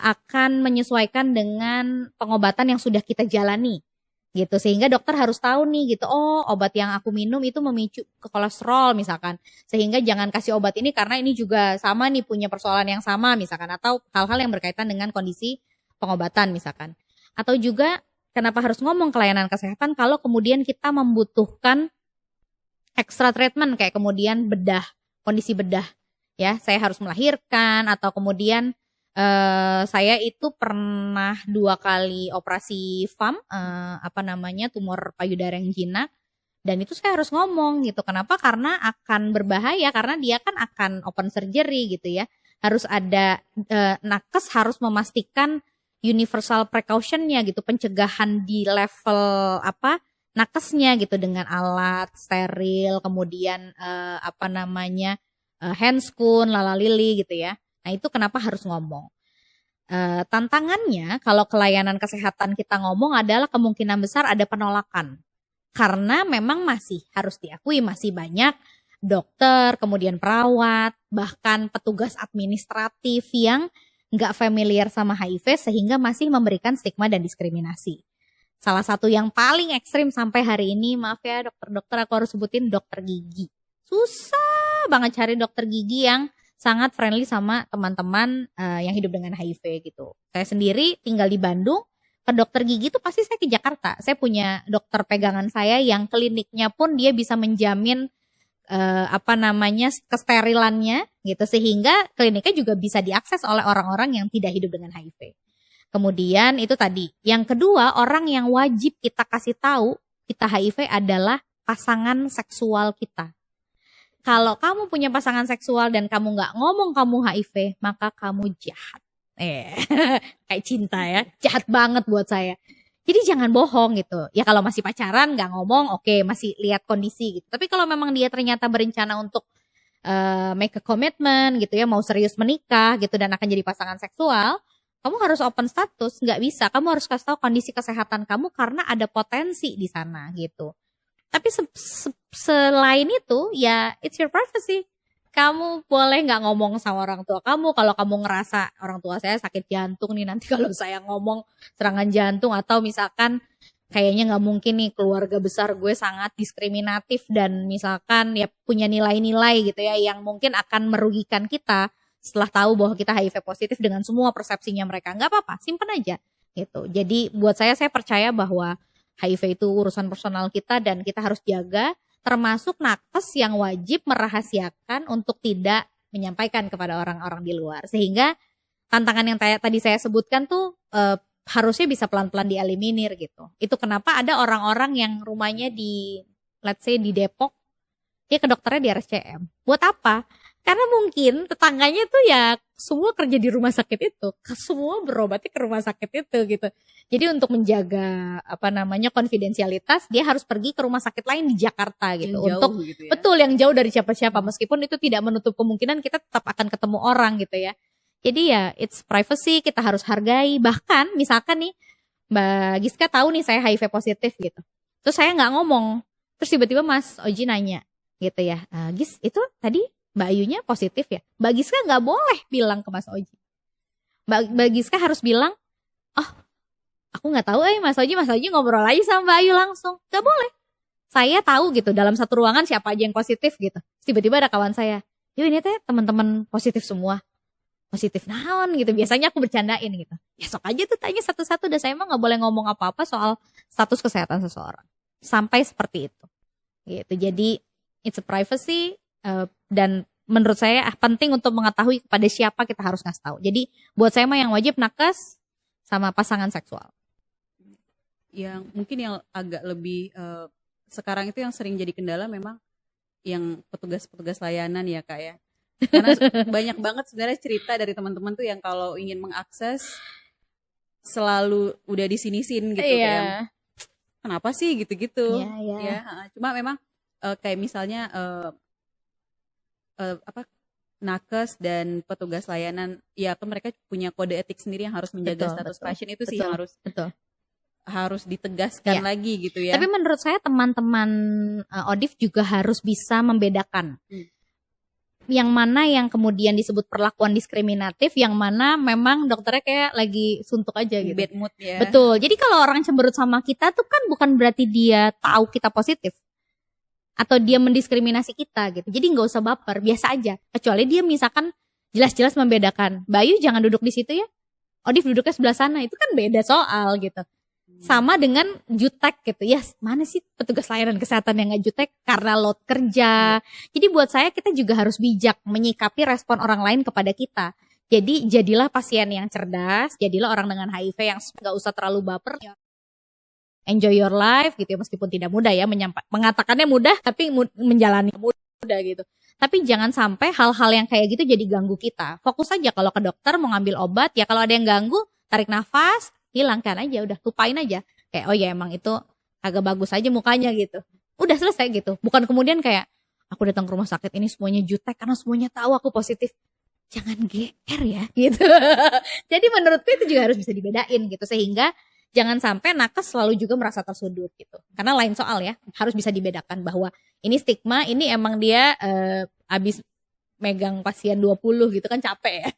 akan menyesuaikan dengan pengobatan yang sudah kita jalani gitu, sehingga dokter harus tahu nih gitu, oh obat yang aku minum itu memicu ke kolesterol misalkan, sehingga jangan kasih obat ini karena ini juga sama nih punya persoalan yang sama misalkan, atau hal-hal yang berkaitan dengan kondisi pengobatan misalkan. Atau juga kenapa harus ngomong ke layanan kesehatan kalau kemudian kita membutuhkan extra treatment kayak kemudian kondisi bedah ya, saya harus melahirkan, atau kemudian saya itu pernah 2 kali operasi FAM, tumor payudara yang jinak, Dan itu saya harus ngomong gitu. Kenapa? Karena akan berbahaya, karena dia kan akan open surgery gitu ya. Harus ada nakes harus memastikan universal precaution-nya gitu, pencegahan di level nakesnya gitu, dengan alat steril, kemudian handscoon, lalalili gitu ya. Nah itu kenapa harus ngomong. Tantangannya kalau kelayanan kesehatan kita ngomong adalah kemungkinan besar ada penolakan. Karena memang masih harus diakui masih banyak dokter, kemudian perawat, bahkan petugas administratif yang nggak familiar sama HIV sehingga masih memberikan stigma dan diskriminasi. Salah satu yang paling ekstrim sampai hari ini, maaf ya dokter-dokter, aku harus sebutin dokter gigi. Susah banget cari dokter gigi yang sangat friendly sama teman-teman yang hidup dengan HIV gitu. Saya sendiri tinggal di Bandung, ke dokter gigi tuh pasti saya ke Jakarta. Saya punya dokter pegangan saya yang kliniknya pun dia bisa menjamin kesterilannya gitu, sehingga kliniknya juga bisa diakses oleh orang-orang yang tidak hidup dengan HIV. Kemudian itu tadi. Yang kedua, orang yang wajib kita kasih tahu kita HIV adalah pasangan seksual kita. Kalau kamu punya pasangan seksual dan kamu nggak ngomong kamu HIV, maka kamu jahat. Kayak cinta ya, jahat banget buat saya. Jadi jangan bohong gitu. Ya kalau masih pacaran nggak ngomong, oke, masih lihat kondisi gitu. Tapi kalau memang dia ternyata berencana untuk make a commitment gitu ya, mau serius menikah gitu dan akan jadi pasangan seksual, kamu harus open status. Nggak bisa, kamu harus kasih tahu kondisi kesehatan kamu karena ada potensi di sana gitu. Tapi selain itu ya it's your privacy. Kamu boleh nggak ngomong sama orang tua kamu kalau kamu ngerasa orang tua saya sakit jantung nih nanti kalau saya ngomong serangan jantung, atau misalkan kayaknya nggak mungkin nih keluarga besar gue sangat diskriminatif dan misalkan ya punya nilai-nilai gitu ya yang mungkin akan merugikan kita setelah tahu bahwa kita HIV positif dengan semua persepsinya mereka. Nggak apa-apa, simpan aja gitu. Jadi buat saya percaya bahwa HIV itu urusan personal kita dan kita harus jaga, termasuk nakes yang wajib merahasiakan untuk tidak menyampaikan kepada orang-orang di luar. Sehingga tantangan yang tadi saya sebutkan tuh harusnya bisa pelan-pelan dieliminir gitu. Itu kenapa ada orang-orang yang rumahnya di let's say di Depok, dia ke dokternya di RSCM. Buat apa? Karena mungkin tetangganya tuh ya semua kerja di rumah sakit itu, semua berobatnya ke rumah sakit itu gitu. Jadi untuk menjaga konfidensialitas, dia harus pergi ke rumah sakit lain di Jakarta gitu, yang untuk jauh gitu ya. Betul, yang jauh dari siapa-siapa, meskipun itu tidak menutup kemungkinan kita tetap akan ketemu orang gitu ya. Jadi ya it's privacy, kita harus hargai. Bahkan misalkan nih Mbak Giska tahu nih saya HIV positif gitu, terus saya nggak ngomong, terus tiba-tiba Mas Oji nanya gitu ya, Gis itu tadi Mbak Ayunya positif ya? Mbak Giska nggak boleh bilang ke Mas Oji. Mbak Giska harus bilang, oh aku nggak tahu Mas Oji ngobrol aja sama Mbak Ayu langsung. Nggak boleh. Saya tahu gitu dalam satu ruangan siapa aja yang positif gitu. Tiba-tiba ada kawan saya, yuk ini teh teman-teman positif semua. Positif naon gitu. Biasanya aku bercandain gitu. Ya sok aja tuh tanya satu-satu, dan saya emang nggak boleh ngomong apa-apa soal status kesehatan seseorang. Sampai seperti itu. Gitu. Jadi it's a privacy. Dan menurut saya penting untuk mengetahui kepada siapa kita harus ngasih tahu. Jadi buat saya mah yang wajib nakes sama pasangan seksual. Yang mungkin yang agak lebih sekarang itu yang sering jadi kendala memang yang petugas-petugas layanan ya Kak ya. Karena banyak banget sebenarnya cerita dari teman-teman tuh yang kalau ingin mengakses selalu udah disinisin gitu kayak kenapa sih gitu-gitu. Ya, cuma memang kayak misalnya nakes dan petugas layanan ya kan mereka punya kode etik sendiri yang harus menjaga status pasien itu sih yang harus ditegaskan lagi gitu ya. Tapi menurut saya teman-teman ODIF juga harus bisa membedakan yang mana yang kemudian disebut perlakuan diskriminatif, yang mana memang dokternya kayak lagi suntuk aja gitu. Bad mood ya. Betul. Jadi kalau orang cemberut sama kita tuh kan bukan berarti dia tahu kita positif atau dia mendiskriminasi kita gitu. Jadi nggak usah baper, biasa aja. Kecuali dia misalkan jelas-jelas membedakan, Bayu jangan duduk di situ ya, Odif duduknya sebelah sana, itu kan beda soal gitu. Sama dengan jutek gitu, ya mana sih petugas layanan kesehatan yang nggak jutek karena load kerja. Jadi buat saya kita juga harus bijak menyikapi respon orang lain kepada kita. Jadi jadilah pasien yang cerdas, jadilah orang dengan HIV yang nggak usah terlalu baper. enjoy your life gitu ya, meskipun tidak mudah ya, mengatakannya mudah tapi menjalani mudah gitu. Tapi jangan sampai hal-hal yang kayak gitu jadi ganggu kita. Fokus aja kalau ke dokter mau ngambil obat, ya kalau ada yang ganggu, tarik nafas, hilangkan aja, udah lupain aja. Kayak oh ya emang itu agak bagus aja mukanya gitu. Udah selesai gitu. Bukan kemudian kayak aku datang ke rumah sakit ini semuanya jutek karena semuanya tahu aku positif. Jangan GR ya gitu. Jadi menurutku itu juga harus bisa dibedain gitu, sehingga jangan sampai nakes selalu juga merasa tersudut gitu. Karena lain soal ya, harus bisa dibedakan bahwa ini stigma, ini emang dia abis megang pasien 20 gitu kan capek ya.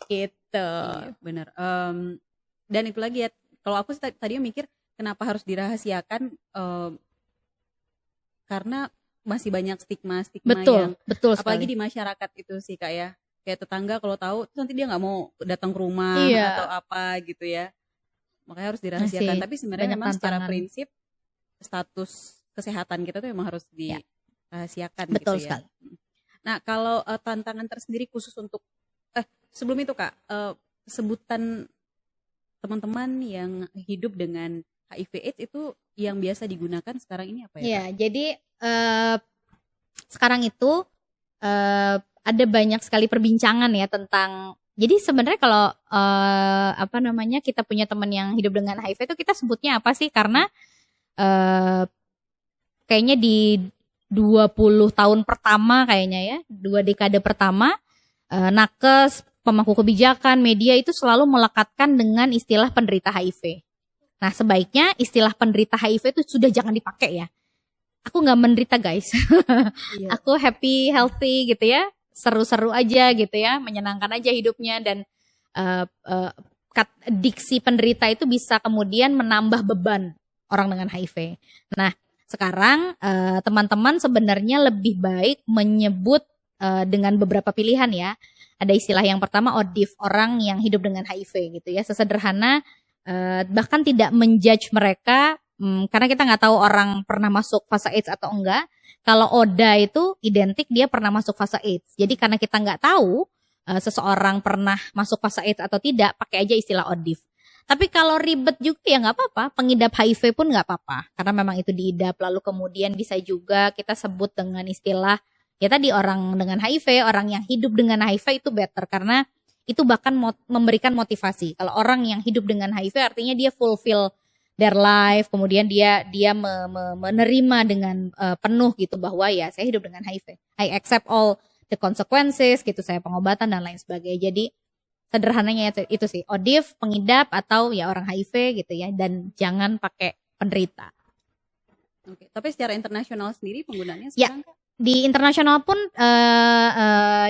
Gitu. Iya, benar. Dan itu lagi ya, kalau aku tadi mikir kenapa harus dirahasiakan, karena masih banyak stigma-stigma yang betul apalagi sekali. di masyarakat itu sih Kak ya. Kayak tetangga kalau tahu nanti dia nggak mau datang ke rumah Iya. atau apa gitu ya. Makanya harus dirahasiakan. Masih Tapi sebenarnya banyak memang secara tantangan. prinsip status kesehatan kita tuh emang harus Ya. dirahasiakan Betul gitu ya. sekali. Nah, kalau tantangan tersendiri khusus untuk sebelum itu Kak, sebutan teman-teman yang hidup dengan HIV/AIDS itu yang biasa digunakan sekarang ini apa ya? Iya, Kak? jadi sekarang itu ada banyak sekali perbincangan ya tentang. Jadi sebenarnya kalau kita punya teman yang hidup dengan HIV itu kita sebutnya apa sih? Karena kayaknya di 20 tahun pertama kayaknya ya, 2 dekade pertama, nakes, pemangku kebijakan, media itu selalu melekatkan dengan istilah penderita HIV. Nah, sebaiknya istilah penderita HIV itu sudah jangan dipakai ya. Aku nggak menderita guys. Iya. Aku happy, healthy gitu ya. Seru-seru aja gitu ya. Menyenangkan aja hidupnya. Dan diksi penderita itu bisa kemudian menambah beban orang dengan HIV. Nah, sekarang teman-teman sebenarnya lebih baik menyebut dengan beberapa pilihan ya. Ada istilah yang pertama ODIF, orang yang hidup dengan HIV gitu ya. Sesederhana bahkan tidak menjudge mereka karena kita nggak tahu orang pernah masuk fase AIDS atau enggak. Kalau ODA itu identik dia pernah masuk fase AIDS. Jadi karena kita nggak tahu seseorang pernah masuk fase AIDS atau tidak, pakai aja istilah ODIF. Tapi kalau ribet juga ya nggak apa-apa, pengidap HIV pun nggak apa-apa. Karena memang itu diidap, lalu kemudian bisa juga kita sebut dengan istilah, ya tadi orang dengan HIV, orang yang hidup dengan HIV itu better. Karena itu bahkan memberikan motivasi. Kalau orang yang hidup dengan HIV artinya dia fulfill their life, kemudian dia menerima dengan penuh gitu bahwa ya saya hidup dengan HIV. I accept all the consequences gitu, saya pengobatan dan lain sebagainya. Jadi sederhananya itu sih, ODIF, pengidap atau ya orang HIV gitu ya, dan jangan pakai penderita. Oke. Tapi secara internasional sendiri penggunaannya Ya. sekarang Kak? Di internasional pun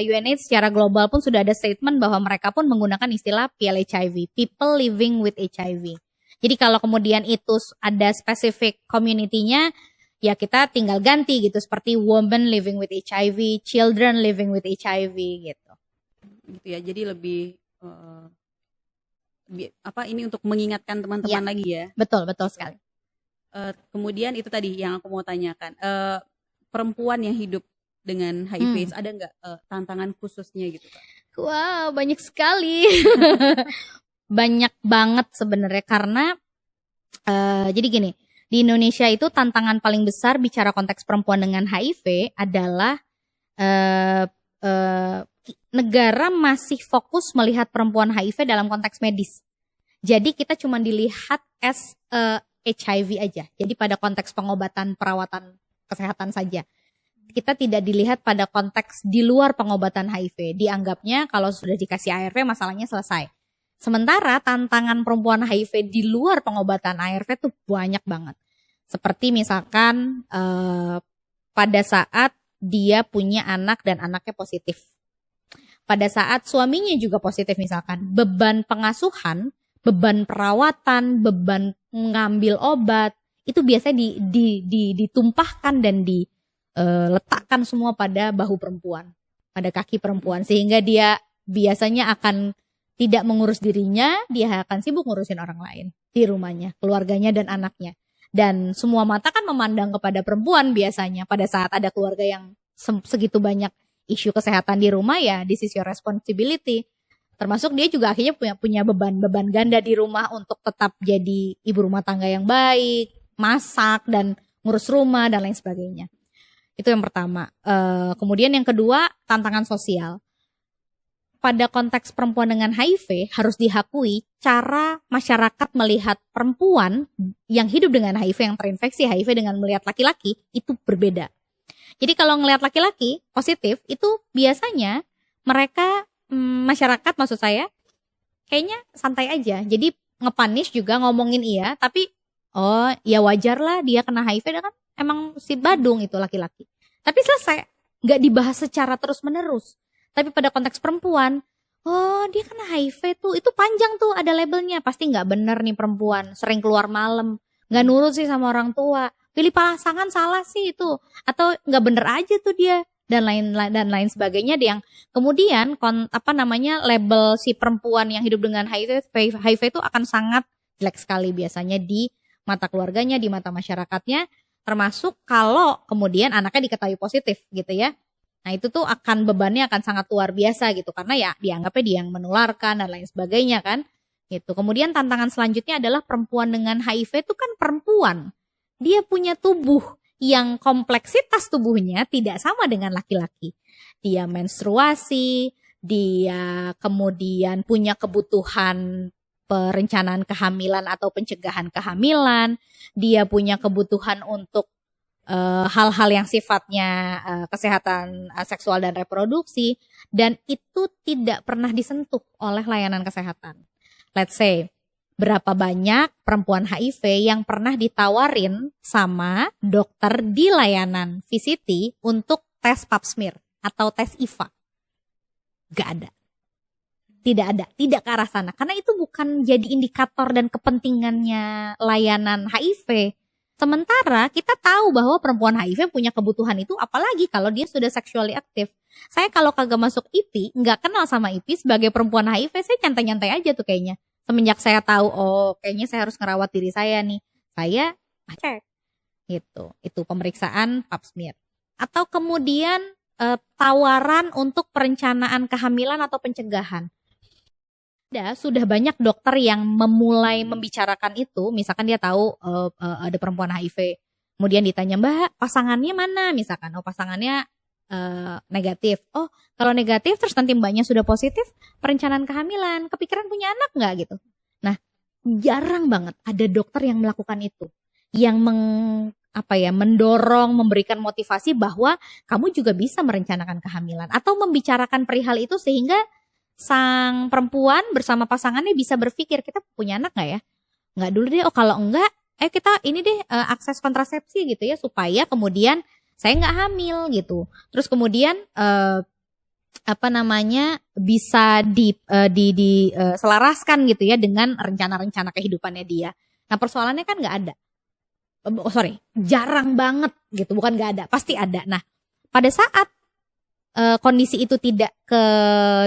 UNAIDS secara global pun sudah ada statement bahwa mereka pun menggunakan istilah PLHIV, people living with HIV. Jadi kalau kemudian itu ada spesifik community-nya, ya kita tinggal ganti gitu, seperti women living with HIV, children living with HIV gitu. Gitu ya. Jadi lebih ini untuk mengingatkan teman-teman lagi ya. Betul sekali. Kemudian itu tadi yang aku mau tanyakan. Perempuan yang hidup dengan HIV ada nggak tantangan khususnya gitu Kak? Wow, banyak sekali. Banyak banget sebenarnya karena jadi gini, di Indonesia itu tantangan paling besar bicara konteks perempuan dengan HIV adalah negara masih fokus melihat perempuan HIV dalam konteks medis. Jadi kita cuma dilihat as HIV aja. Jadi pada konteks pengobatan, perawatan kesehatan saja. Kita tidak dilihat pada konteks di luar pengobatan HIV. Dianggapnya kalau sudah dikasih ARV masalahnya selesai. Sementara tantangan perempuan HIV di luar pengobatan ARV tuh banyak banget. Seperti misalkan pada saat dia punya anak dan anaknya positif. Pada saat suaminya juga positif misalkan, beban pengasuhan, beban perawatan, beban mengambil obat, itu biasanya ditumpahkan dan diletakkan semua pada bahu perempuan, pada kaki perempuan. Sehingga dia biasanya akan tidak mengurus dirinya, dia akan sibuk ngurusin orang lain di rumahnya, keluarganya dan anaknya. Dan semua mata kan memandang kepada perempuan biasanya pada saat ada keluarga yang segitu banyak isu kesehatan di rumah, ya this is your responsibility Termasuk dia juga akhirnya punya beban ganda di rumah untuk tetap jadi ibu rumah tangga yang baik, masak dan ngurus rumah dan lain sebagainya. Itu yang pertama. Kemudian yang kedua, tantangan sosial. Pada konteks perempuan dengan HIV harus diakui cara masyarakat melihat perempuan yang hidup dengan HIV, yang terinfeksi HIV dengan melihat laki-laki itu berbeda. Jadi kalau ngelihat laki-laki positif itu biasanya mereka masyarakat maksud saya kayaknya santai aja. Jadi nge-punish juga ngomongin iya, tapi oh ya wajar lah dia kena HIV, dia kan emang si badung itu laki-laki. Tapi selesai, nggak dibahas secara terus-menerus. Tapi pada konteks perempuan, oh dia kena HIV tuh, itu panjang tuh ada labelnya. Pasti nggak bener nih perempuan, sering keluar malam, nggak nurut sih sama orang tua, pilih pasangan salah sih itu, atau nggak bener aja tuh dia, dan lain sebagainya. Yang kemudian label si perempuan yang hidup dengan HIV itu akan sangat jelek sekali biasanya di mata keluarganya, di mata masyarakatnya, termasuk kalau kemudian anaknya diketahui positif gitu ya. Nah itu tuh akan bebannya akan sangat luar biasa gitu, karena ya dianggapnya dia yang menularkan dan lain sebagainya kan gitu. Kemudian tantangan selanjutnya adalah perempuan dengan HIV itu kan perempuan, dia punya tubuh yang kompleksitas tubuhnya tidak sama dengan laki-laki. Dia menstruasi, dia kemudian punya kebutuhan perencanaan kehamilan atau pencegahan kehamilan, dia punya kebutuhan untuk hal-hal yang sifatnya kesehatan seksual dan reproduksi, dan itu tidak pernah disentuh oleh layanan kesehatan. Let's say, berapa banyak perempuan HIV yang pernah ditawarin sama dokter di layanan VCT untuk tes pap smear atau tes IVA? Gak ada. Tidak ke arah sana. Karena itu bukan jadi indikator dan kepentingannya layanan HIV. Sementara kita tahu bahwa perempuan HIV punya kebutuhan itu, apalagi kalau dia sudah sexually aktif. Saya kalau kagak masuk IP, nggak kenal sama IP, sebagai perempuan HIV saya nyantai-nyantai aja tuh kayaknya. Semenjak saya tahu, oh kayaknya saya harus ngerawat diri saya nih, saya cek gitu. Itu pemeriksaan pap smear. Atau kemudian tawaran untuk perencanaan kehamilan atau pencegahan. Sudah banyak dokter yang memulai membicarakan itu. Misalkan dia tahu ada perempuan HIV, kemudian ditanya, Mbak pasangannya mana, misalkan, oh pasangannya negatif. Oh kalau negatif terus nanti mbaknya sudah positif, perencanaan kehamilan, kepikiran punya anak nggak gitu. Nah jarang banget ada dokter yang melakukan itu, yang mendorong, memberikan motivasi bahwa kamu juga bisa merencanakan kehamilan, atau membicarakan perihal itu sehingga sang perempuan bersama pasangannya bisa berpikir, kita punya anak nggak ya? Nggak dulu deh, oh kalau enggak, kita ini deh akses kontrasepsi gitu ya, supaya kemudian saya nggak hamil gitu. Terus kemudian bisa diselaraskan gitu ya dengan rencana-rencana kehidupannya dia. Nah persoalannya kan nggak ada. Jarang banget gitu, bukan nggak ada, pasti ada. Nah pada saat kondisi itu tidak ke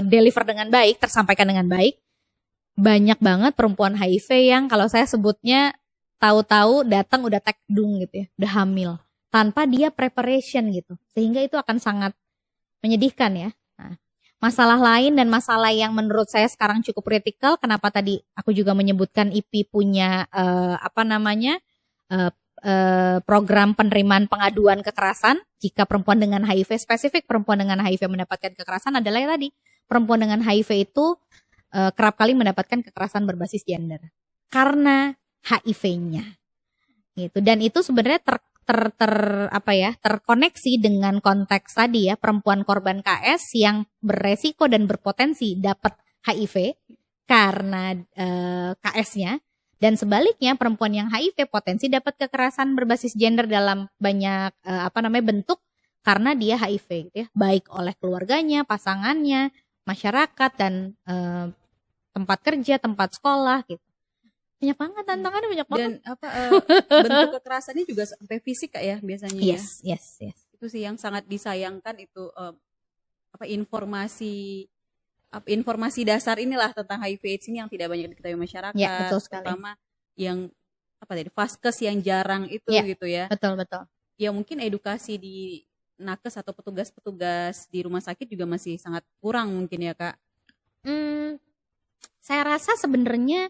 deliver dengan baik, tersampaikan dengan baik, banyak banget perempuan HIV yang kalau saya sebutnya tahu-tahu datang udah tekdung gitu ya, udah hamil tanpa dia preparation gitu, sehingga itu akan sangat menyedihkan ya. Nah, masalah lain dan masalah yang menurut saya sekarang cukup kritikal, kenapa tadi aku juga menyebutkan IP punya program penerimaan pengaduan kekerasan jika perempuan dengan HIV, spesifik perempuan dengan HIV mendapatkan kekerasan, adalah yang tadi, perempuan dengan HIV itu kerap kali mendapatkan kekerasan berbasis gender karena HIV-nya gitu. Dan itu sebenarnya terkoneksi dengan konteks tadi ya, perempuan korban KS yang beresiko dan berpotensi dapat HIV karena KS-nya. Dan sebaliknya perempuan yang HIV potensi dapat kekerasan berbasis gender dalam banyak bentuk karena dia HIV gitu ya, baik oleh keluarganya, pasangannya, masyarakat, dan tempat kerja, tempat sekolah gitu. Banyak banget tantangannya, banyak banget. Dan bentuk kekerasannya juga sampai fisik Kak ya biasanya. Yes. Itu sih yang sangat disayangkan itu informasi dasar inilah tentang HIV/AIDS ini yang tidak banyak diketahui masyarakat, ya, betul sekali. Terutama yang vaskes yang jarang itu gitu ya. Betul. Ya mungkin edukasi di nakes atau petugas-petugas di rumah sakit juga masih sangat kurang mungkin ya Kak. Hmm, saya rasa sebenarnya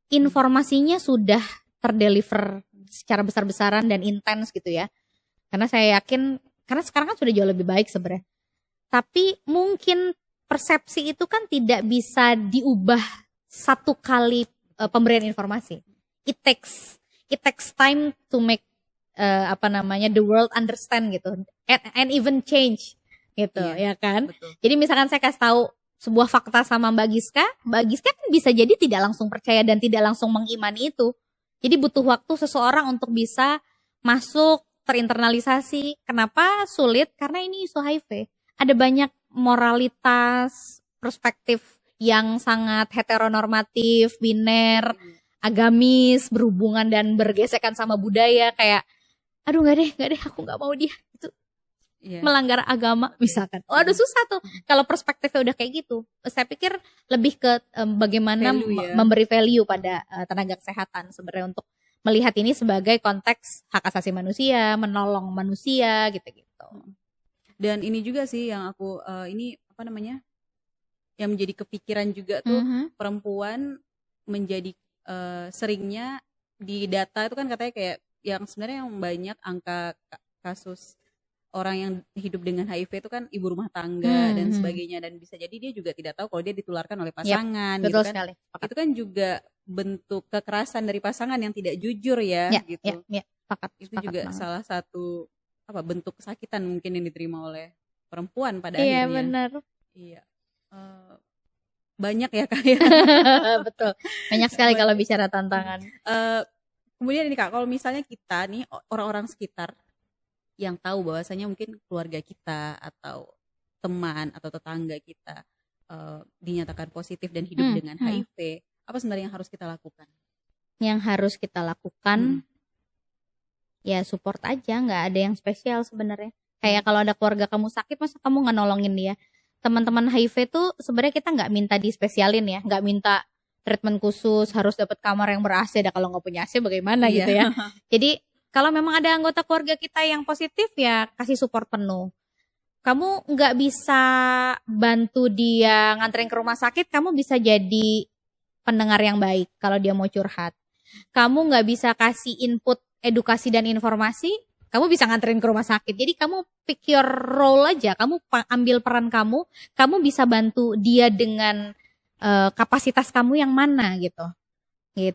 informasinya sudah terdeliver secara besar-besaran dan intens gitu ya. Karena saya yakin, karena sekarang kan sudah jauh lebih baik sebenarnya. Tapi mungkin persepsi itu kan tidak bisa diubah satu kali pemberian informasi. It takes time to make the world understand gitu, and even change gitu, ya kan? Betul. Jadi misalkan saya kasih tahu sebuah fakta sama Mbak Giska kan bisa jadi tidak langsung percaya dan tidak langsung mengimani itu. Jadi butuh waktu seseorang untuk bisa masuk, terinternalisasi. Kenapa sulit? Karena ini isu HIV. Ada banyak moralitas, perspektif yang sangat heteronormatif, biner, agamis, berhubungan dan bergesekan sama budaya, kayak aduh nggak deh, aku nggak mau dia itu melanggar agama misalkan. Oh, aduh susah tuh kalau perspektifnya udah kayak gitu. Saya pikir lebih ke bagaimana memberi value pada tenaga kesehatan sebenarnya, untuk melihat ini sebagai konteks hak asasi manusia, menolong manusia gitu-gitu. Dan ini juga sih yang aku yang menjadi kepikiran juga tuh, perempuan menjadi seringnya di data itu kan katanya kayak yang sebenarnya yang banyak angka kasus orang yang hidup dengan HIV itu kan ibu rumah tangga dan sebagainya, dan bisa jadi dia juga tidak tahu kalau dia ditularkan oleh pasangan, betul gitu kan. sekali. Itu kan juga bentuk kekerasan dari pasangan yang tidak jujur gitu. Itu juga banget. Salah satu bentuk kesakitan mungkin yang diterima oleh perempuan pada akhirnya. Iya benar. Iya. Banyak ya Kak ya. Betul. Banyak sekali kalau bicara tantangan. Kemudian ini Kak, kalau misalnya kita nih orang-orang sekitar yang tahu bahwasanya mungkin keluarga kita atau teman atau tetangga kita dinyatakan positif dan hidup dengan HIV, apa sebenarnya yang harus kita lakukan? Yang harus kita lakukan ya support aja, nggak ada yang spesial sebenarnya. Kayak kalau ada keluarga kamu sakit, masa kamu nggak nolongin dia? Teman-teman HIV tuh sebenarnya kita nggak minta dispesialin ya, nggak minta treatment khusus, harus dapat kamar yang ber-AC. Dan kalau nggak punya AC bagaimana gitu ya. Jadi kalau memang ada anggota keluarga kita yang positif, ya kasih support penuh. Kamu nggak bisa bantu dia nganterin ke rumah sakit, kamu bisa jadi pendengar yang baik kalau dia mau curhat. Kamu nggak bisa kasih input edukasi dan informasi, kamu bisa nganterin ke rumah sakit. Jadi kamu pick your role aja, kamu ambil peran kamu bisa bantu dia dengan kapasitas kamu yang mana gitu.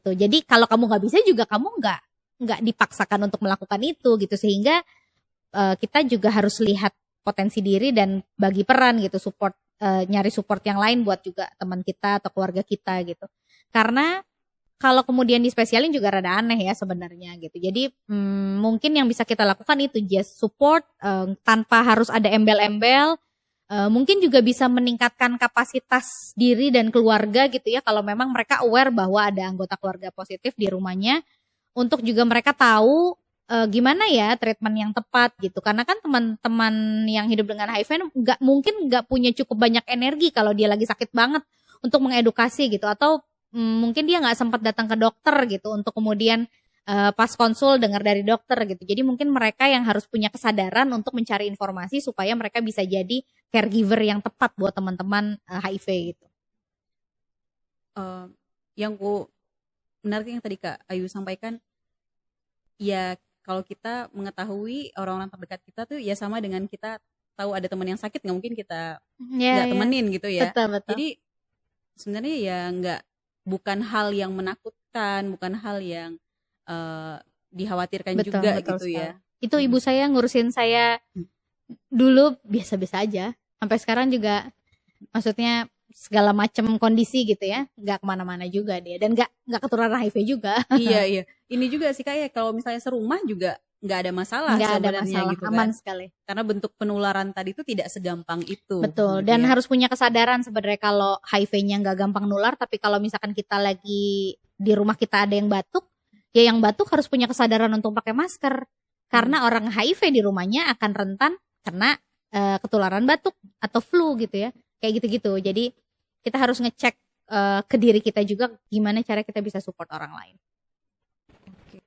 Jadi kalau kamu nggak bisa juga kamu nggak dipaksakan untuk melakukan itu gitu, sehingga kita juga harus lihat potensi diri dan bagi peran gitu, support, nyari support yang lain buat juga teman kita atau keluarga kita gitu. Karena kalau kemudian dispesialin juga rada aneh ya sebenarnya gitu. Jadi mungkin yang bisa kita lakukan itu just support, tanpa harus ada embel-embel. Mungkin juga bisa meningkatkan kapasitas diri dan keluarga gitu ya, kalau memang mereka aware bahwa ada anggota keluarga positif di rumahnya, untuk juga mereka tahu gimana ya treatment yang tepat gitu. Karena kan teman-teman yang hidup dengan HIV mungkin nggak punya cukup banyak energi kalau dia lagi sakit banget untuk mengedukasi gitu, atau mungkin dia nggak sempat datang ke dokter gitu untuk kemudian pas konsul dengar dari dokter gitu. Jadi mungkin mereka yang harus punya kesadaran untuk mencari informasi supaya mereka bisa jadi caregiver yang tepat buat teman-teman HIV gitu. Yang menarik yang tadi Kak Ayu sampaikan, ya kalau kita mengetahui orang-orang terdekat kita tuh ya sama dengan kita tahu ada teman yang sakit, nggak mungkin kita nggak temenin gitu ya. Betul. Jadi sebenarnya ya bukan hal yang menakutkan, bukan hal yang dikhawatirkan betul juga gitu sekali. ya. Itu ibu saya ngurusin saya dulu biasa-biasa aja, sampai sekarang juga, maksudnya segala macam kondisi gitu ya, nggak kemana-mana juga dia, dan nggak ketularan HIV juga. Iya. Ini juga sih kayak kalau misalnya serumah juga nggak ada masalah gitu aman kan. sekali. Karena bentuk penularan tadi itu tidak segampang itu. Betul, gitu dan ya. harus punya kesadaran sebenarnya kalau HIV-nya nggak gampang nular, tapi kalau misalkan kita lagi di rumah kita ada yang batuk, ya yang batuk harus punya kesadaran untuk pakai masker. Karena orang HIV di rumahnya akan rentan kena ketularan batuk atau flu gitu ya. Kayak gitu-gitu. Jadi kita harus ngecek ke diri kita juga gimana cara kita bisa support orang lain. Oke.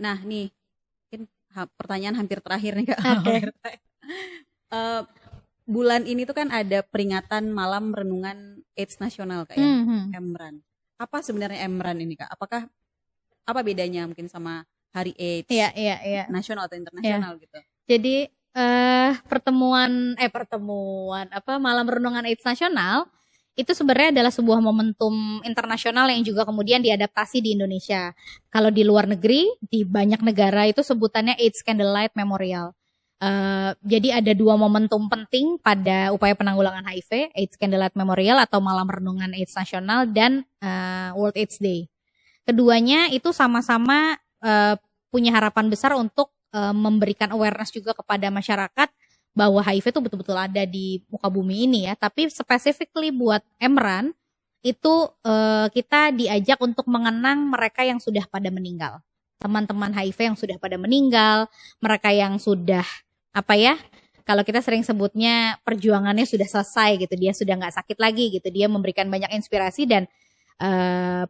Nah nih, mungkin pertanyaan hampir terakhir nih Kak. Okay. bulan ini tuh kan ada peringatan Malam Renungan AIDS Nasional Kak ya, EMRAN. Apa sebenarnya EMRAN ini Kak? Apakah apa bedanya mungkin sama Hari AIDS Iya. nasional atau internasional gitu? Jadi pertemuan Malam Renungan AIDS Nasional itu sebenarnya adalah sebuah momentum internasional yang juga kemudian diadaptasi di Indonesia. Kalau di luar negeri, di banyak negara itu sebutannya AIDS Candlelight Memorial. Jadi ada dua momentum penting pada upaya penanggulangan HIV, AIDS Candlelight Memorial atau Malam Renungan AIDS Nasional dan World AIDS Day. Keduanya itu sama-sama punya harapan besar untuk memberikan awareness juga kepada masyarakat bahwa HIV itu betul-betul ada di muka bumi ini ya. Tapi specifically buat EMRAN itu kita diajak untuk mengenang mereka yang sudah pada meninggal. Teman-teman HIV yang sudah pada meninggal, mereka yang sudah kalau kita sering sebutnya perjuangannya sudah selesai gitu, dia sudah nggak sakit lagi gitu, dia memberikan banyak inspirasi dan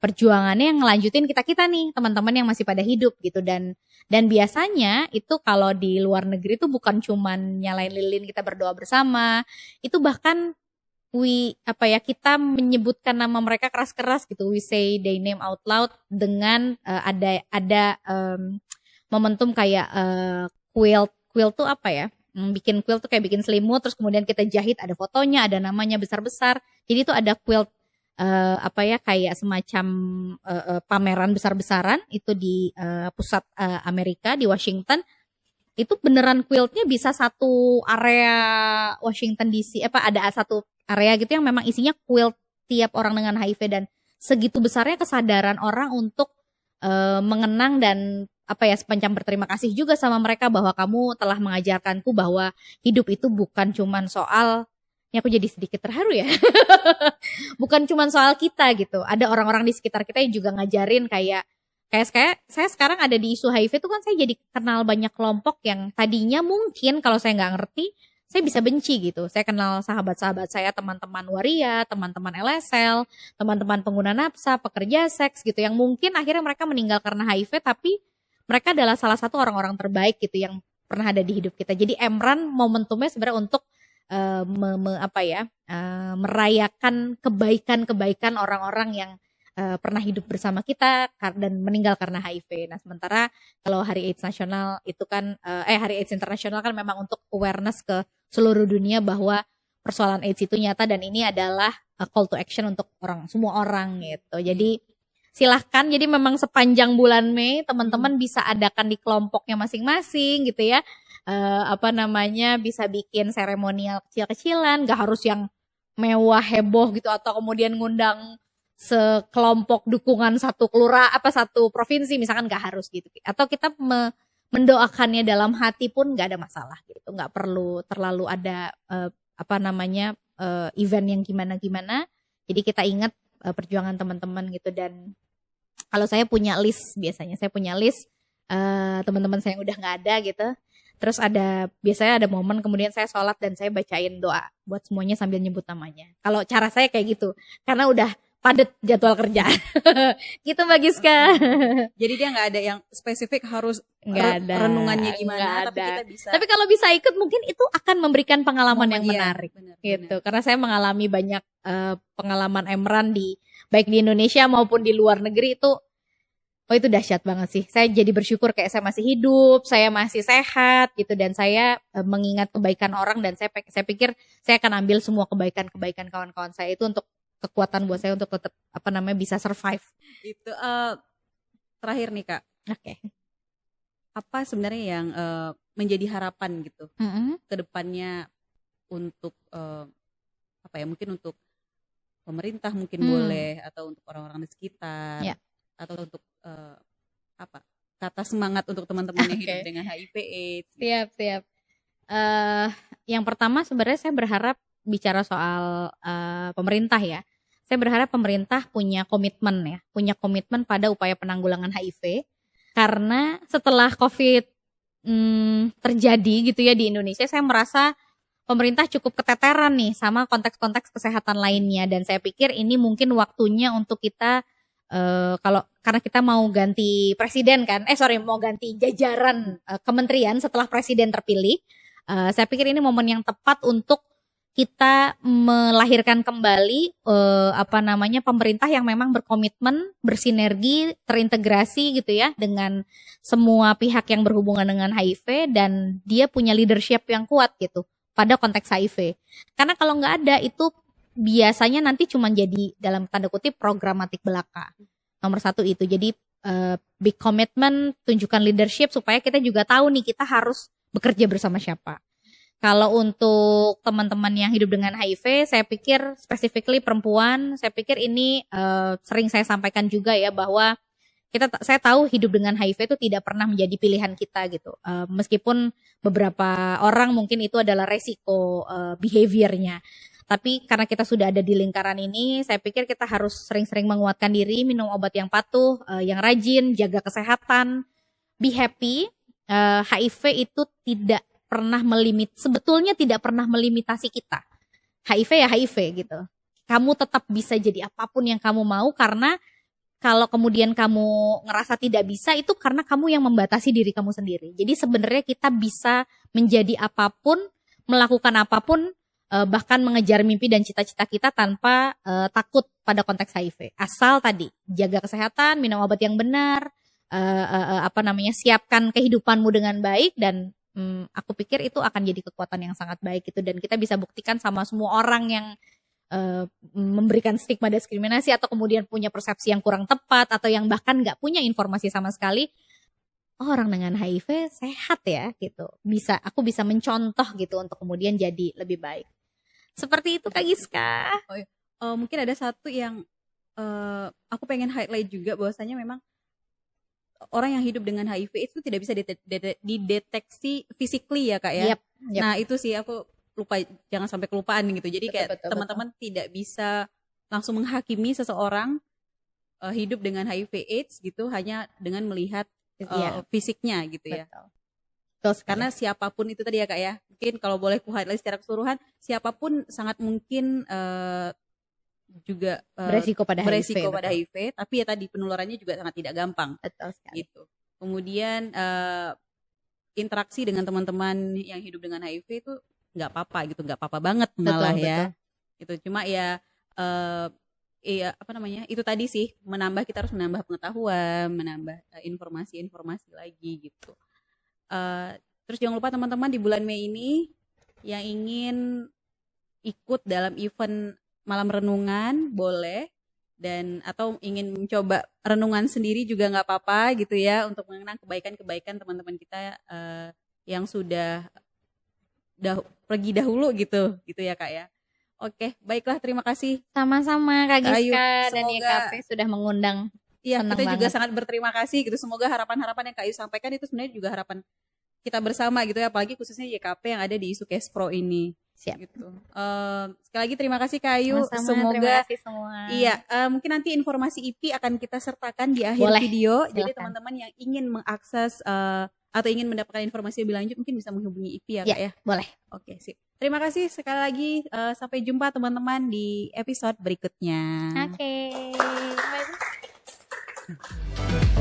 perjuangannya yang ngelanjutin kita nih teman-teman yang masih pada hidup gitu. Dan biasanya itu kalau di luar negeri itu bukan cuman nyalain lilin kita berdoa bersama, itu bahkan kita menyebutkan nama mereka keras-keras gitu, we say their name out loud dengan ada momentum kayak quilt tuh bikin quilt tuh kayak bikin selimut, terus kemudian kita jahit ada fotonya, ada namanya besar-besar. Jadi itu ada quilt kayak semacam pameran besar-besaran itu di pusat Amerika di Washington. Itu beneran quiltnya bisa satu area Washington DC, ada satu area gitu yang memang isinya quilt tiap orang dengan HIV, dan segitu besarnya kesadaran orang untuk mengenang dan semacam berterima kasih juga sama mereka bahwa kamu telah mengajarkanku bahwa hidup itu bukan cuman soal, ini aku jadi sedikit terharu ya. Bukan cuman soal kita gitu. Ada orang-orang di sekitar kita yang juga ngajarin kayak saya sekarang ada di isu HIV tuh kan, saya jadi kenal banyak kelompok yang tadinya mungkin kalau saya nggak ngerti saya bisa benci gitu. Saya kenal sahabat-sahabat saya, teman-teman waria, teman-teman LSL, teman-teman pengguna nafsa, pekerja seks gitu, yang mungkin akhirnya mereka meninggal karena HIV, tapi mereka adalah salah satu orang-orang terbaik gitu yang pernah ada di hidup kita. Jadi EMRAN momentumnya sebenarnya untuk merayakan kebaikan-kebaikan orang-orang yang pernah hidup bersama kita dan meninggal karena HIV. Nah, sementara kalau Hari AIDS Nasional itu kan Hari AIDS Internasional kan memang untuk awareness ke seluruh dunia bahwa persoalan AIDS itu nyata, dan ini adalah call to action untuk semua orang gitu. Jadi silahkan, jadi memang sepanjang bulan Mei teman-teman bisa adakan di kelompoknya masing-masing gitu ya. Bisa bikin seremonial kecil-kecilan, gak harus yang mewah heboh gitu atau kemudian ngundang sekelompok dukungan satu satu provinsi misalkan, gak harus gitu. Atau kita mendoakannya dalam hati pun gak ada masalah gitu, gak perlu terlalu ada event yang gimana-gimana. Jadi kita ingat perjuangan teman-teman gitu. Dan kalau saya punya list, biasanya saya punya list teman-teman saya yang udah gak ada gitu. Terus biasanya ada momen kemudian saya sholat dan saya bacain doa buat semuanya sambil nyebut namanya. Kalau cara saya kayak gitu, karena udah padat jadwal kerja. Gitu Mbak Giska. Jadi dia nggak ada yang spesifik harus renungannya gimana, tapi kita bisa. Tapi kalau bisa ikut mungkin itu akan memberikan pengalaman yang menarik. Benar. Karena saya mengalami banyak pengalaman EMRAN baik di Indonesia maupun di luar negeri itu. Itu dahsyat banget sih. Saya jadi bersyukur kayak saya masih hidup, saya masih sehat gitu, dan saya mengingat kebaikan orang, dan saya pikir saya akan ambil semua kebaikan-kebaikan kawan-kawan saya itu untuk kekuatan buat saya untuk tetap bisa survive. Itu terakhir nih Kak. Oke. Apa sebenarnya yang menjadi harapan gitu ke depannya untuk mungkin untuk pemerintah mungkin boleh, atau untuk orang-orang di sekitar. Yeah. Atau untuk kata semangat untuk teman-teman yang hidup dengan HIV/AIDS. Siap. Yang pertama sebenarnya saya berharap bicara soal pemerintah ya. Saya berharap pemerintah punya komitmen pada upaya penanggulangan HIV, karena setelah COVID terjadi gitu ya di Indonesia, saya merasa pemerintah cukup keteteran nih sama konteks-konteks kesehatan lainnya, dan saya pikir ini mungkin waktunya untuk kita karena kita mau ganti presiden kan, mau ganti jajaran kementerian setelah presiden terpilih. Saya pikir ini momen yang tepat untuk kita melahirkan kembali pemerintah yang memang berkomitmen, bersinergi, terintegrasi gitu ya dengan semua pihak yang berhubungan dengan HIV, dan dia punya leadership yang kuat gitu pada konteks HIV. Karena kalau nggak ada itu biasanya nanti cuma jadi dalam tanda kutip programatik belaka. Nomor satu itu, jadi big commitment, tunjukkan leadership supaya kita juga tahu nih kita harus bekerja bersama siapa. Kalau untuk teman-teman yang hidup dengan HIV, saya pikir specifically perempuan, saya pikir ini sering saya sampaikan juga ya, bahwa saya tahu hidup dengan HIV itu tidak pernah menjadi pilihan kita gitu. Meskipun beberapa orang mungkin itu adalah resiko behaviornya. Tapi karena kita sudah ada di lingkaran ini, saya pikir kita harus sering-sering menguatkan diri, minum obat yang patuh, yang rajin, jaga kesehatan, be happy. HIV itu sebetulnya tidak pernah melimitasi kita. HIV ya HIV gitu. Kamu tetap bisa jadi apapun yang kamu mau, karena kalau kemudian kamu ngerasa tidak bisa, itu karena kamu yang membatasi diri kamu sendiri. Jadi sebenarnya kita bisa menjadi apapun, melakukan apapun, bahkan mengejar mimpi dan cita-cita kita tanpa takut pada konteks HIV. Asal tadi jaga kesehatan, minum obat yang benar, siapkan kehidupanmu dengan baik, dan aku pikir itu akan jadi kekuatan yang sangat baik gitu, dan kita bisa buktikan sama semua orang yang memberikan stigma diskriminasi atau kemudian punya persepsi yang kurang tepat atau yang bahkan nggak punya informasi sama sekali. Orang dengan HIV sehat ya gitu. Aku bisa mencontoh gitu untuk kemudian jadi lebih baik. Seperti itu Kak Giska. Mungkin ada satu yang aku pengen highlight juga, bahwasanya memang orang yang hidup dengan HIV itu tidak bisa dideteksi physically ya Kak ya. Yep. Nah itu sih aku lupa, jangan sampai kelupaan gitu. Jadi kayak teman-teman tidak bisa langsung menghakimi seseorang hidup dengan HIV AIDS gitu hanya dengan melihat fisiknya gitu ya. Karena siapapun itu tadi ya Kak ya. Mungkin kalau boleh ku highlight secara keseluruhan, siapapun sangat mungkin juga beresiko pada HIV, tapi ya tadi penularannya juga sangat tidak gampang. Betul sekali. Gitu. Kemudian interaksi dengan teman-teman yang hidup dengan HIV itu nggak apa-apa gitu, nggak apa-apa banget malah ya. Itu cuma ya itu tadi sih, kita harus menambah pengetahuan, menambah informasi-informasi lagi gitu. Terus jangan lupa teman-teman di bulan Mei ini yang ingin ikut dalam event malam renungan boleh, dan atau ingin mencoba renungan sendiri juga nggak apa-apa gitu ya, untuk mengenang kebaikan-kebaikan teman-teman kita yang sudah pergi dahulu gitu ya Kak ya. Oke, baiklah, terima kasih. Sama-sama Kak Giska dan YKP sudah mengundang. Iya, kita juga sangat berterima kasih gitu. Semoga harapan-harapan yang Kak Ayu sampaikan itu sebenarnya juga harapan kita bersama gitu ya, apalagi khususnya YKP yang ada di isu Cash Pro ini. Siap. Gitu. Sekali lagi terima kasih Kak Ayu. Semoga terima kasih semua. Iya, mungkin nanti informasi IP akan kita sertakan di akhir video. Silakan. Jadi teman-teman yang ingin mengakses atau ingin mendapatkan informasi lebih lanjut mungkin bisa menghubungi IP ya Kak ya. Boleh. Oke, sip. Terima kasih sekali lagi. Sampai jumpa teman-teman di episode berikutnya. Oke. Bye.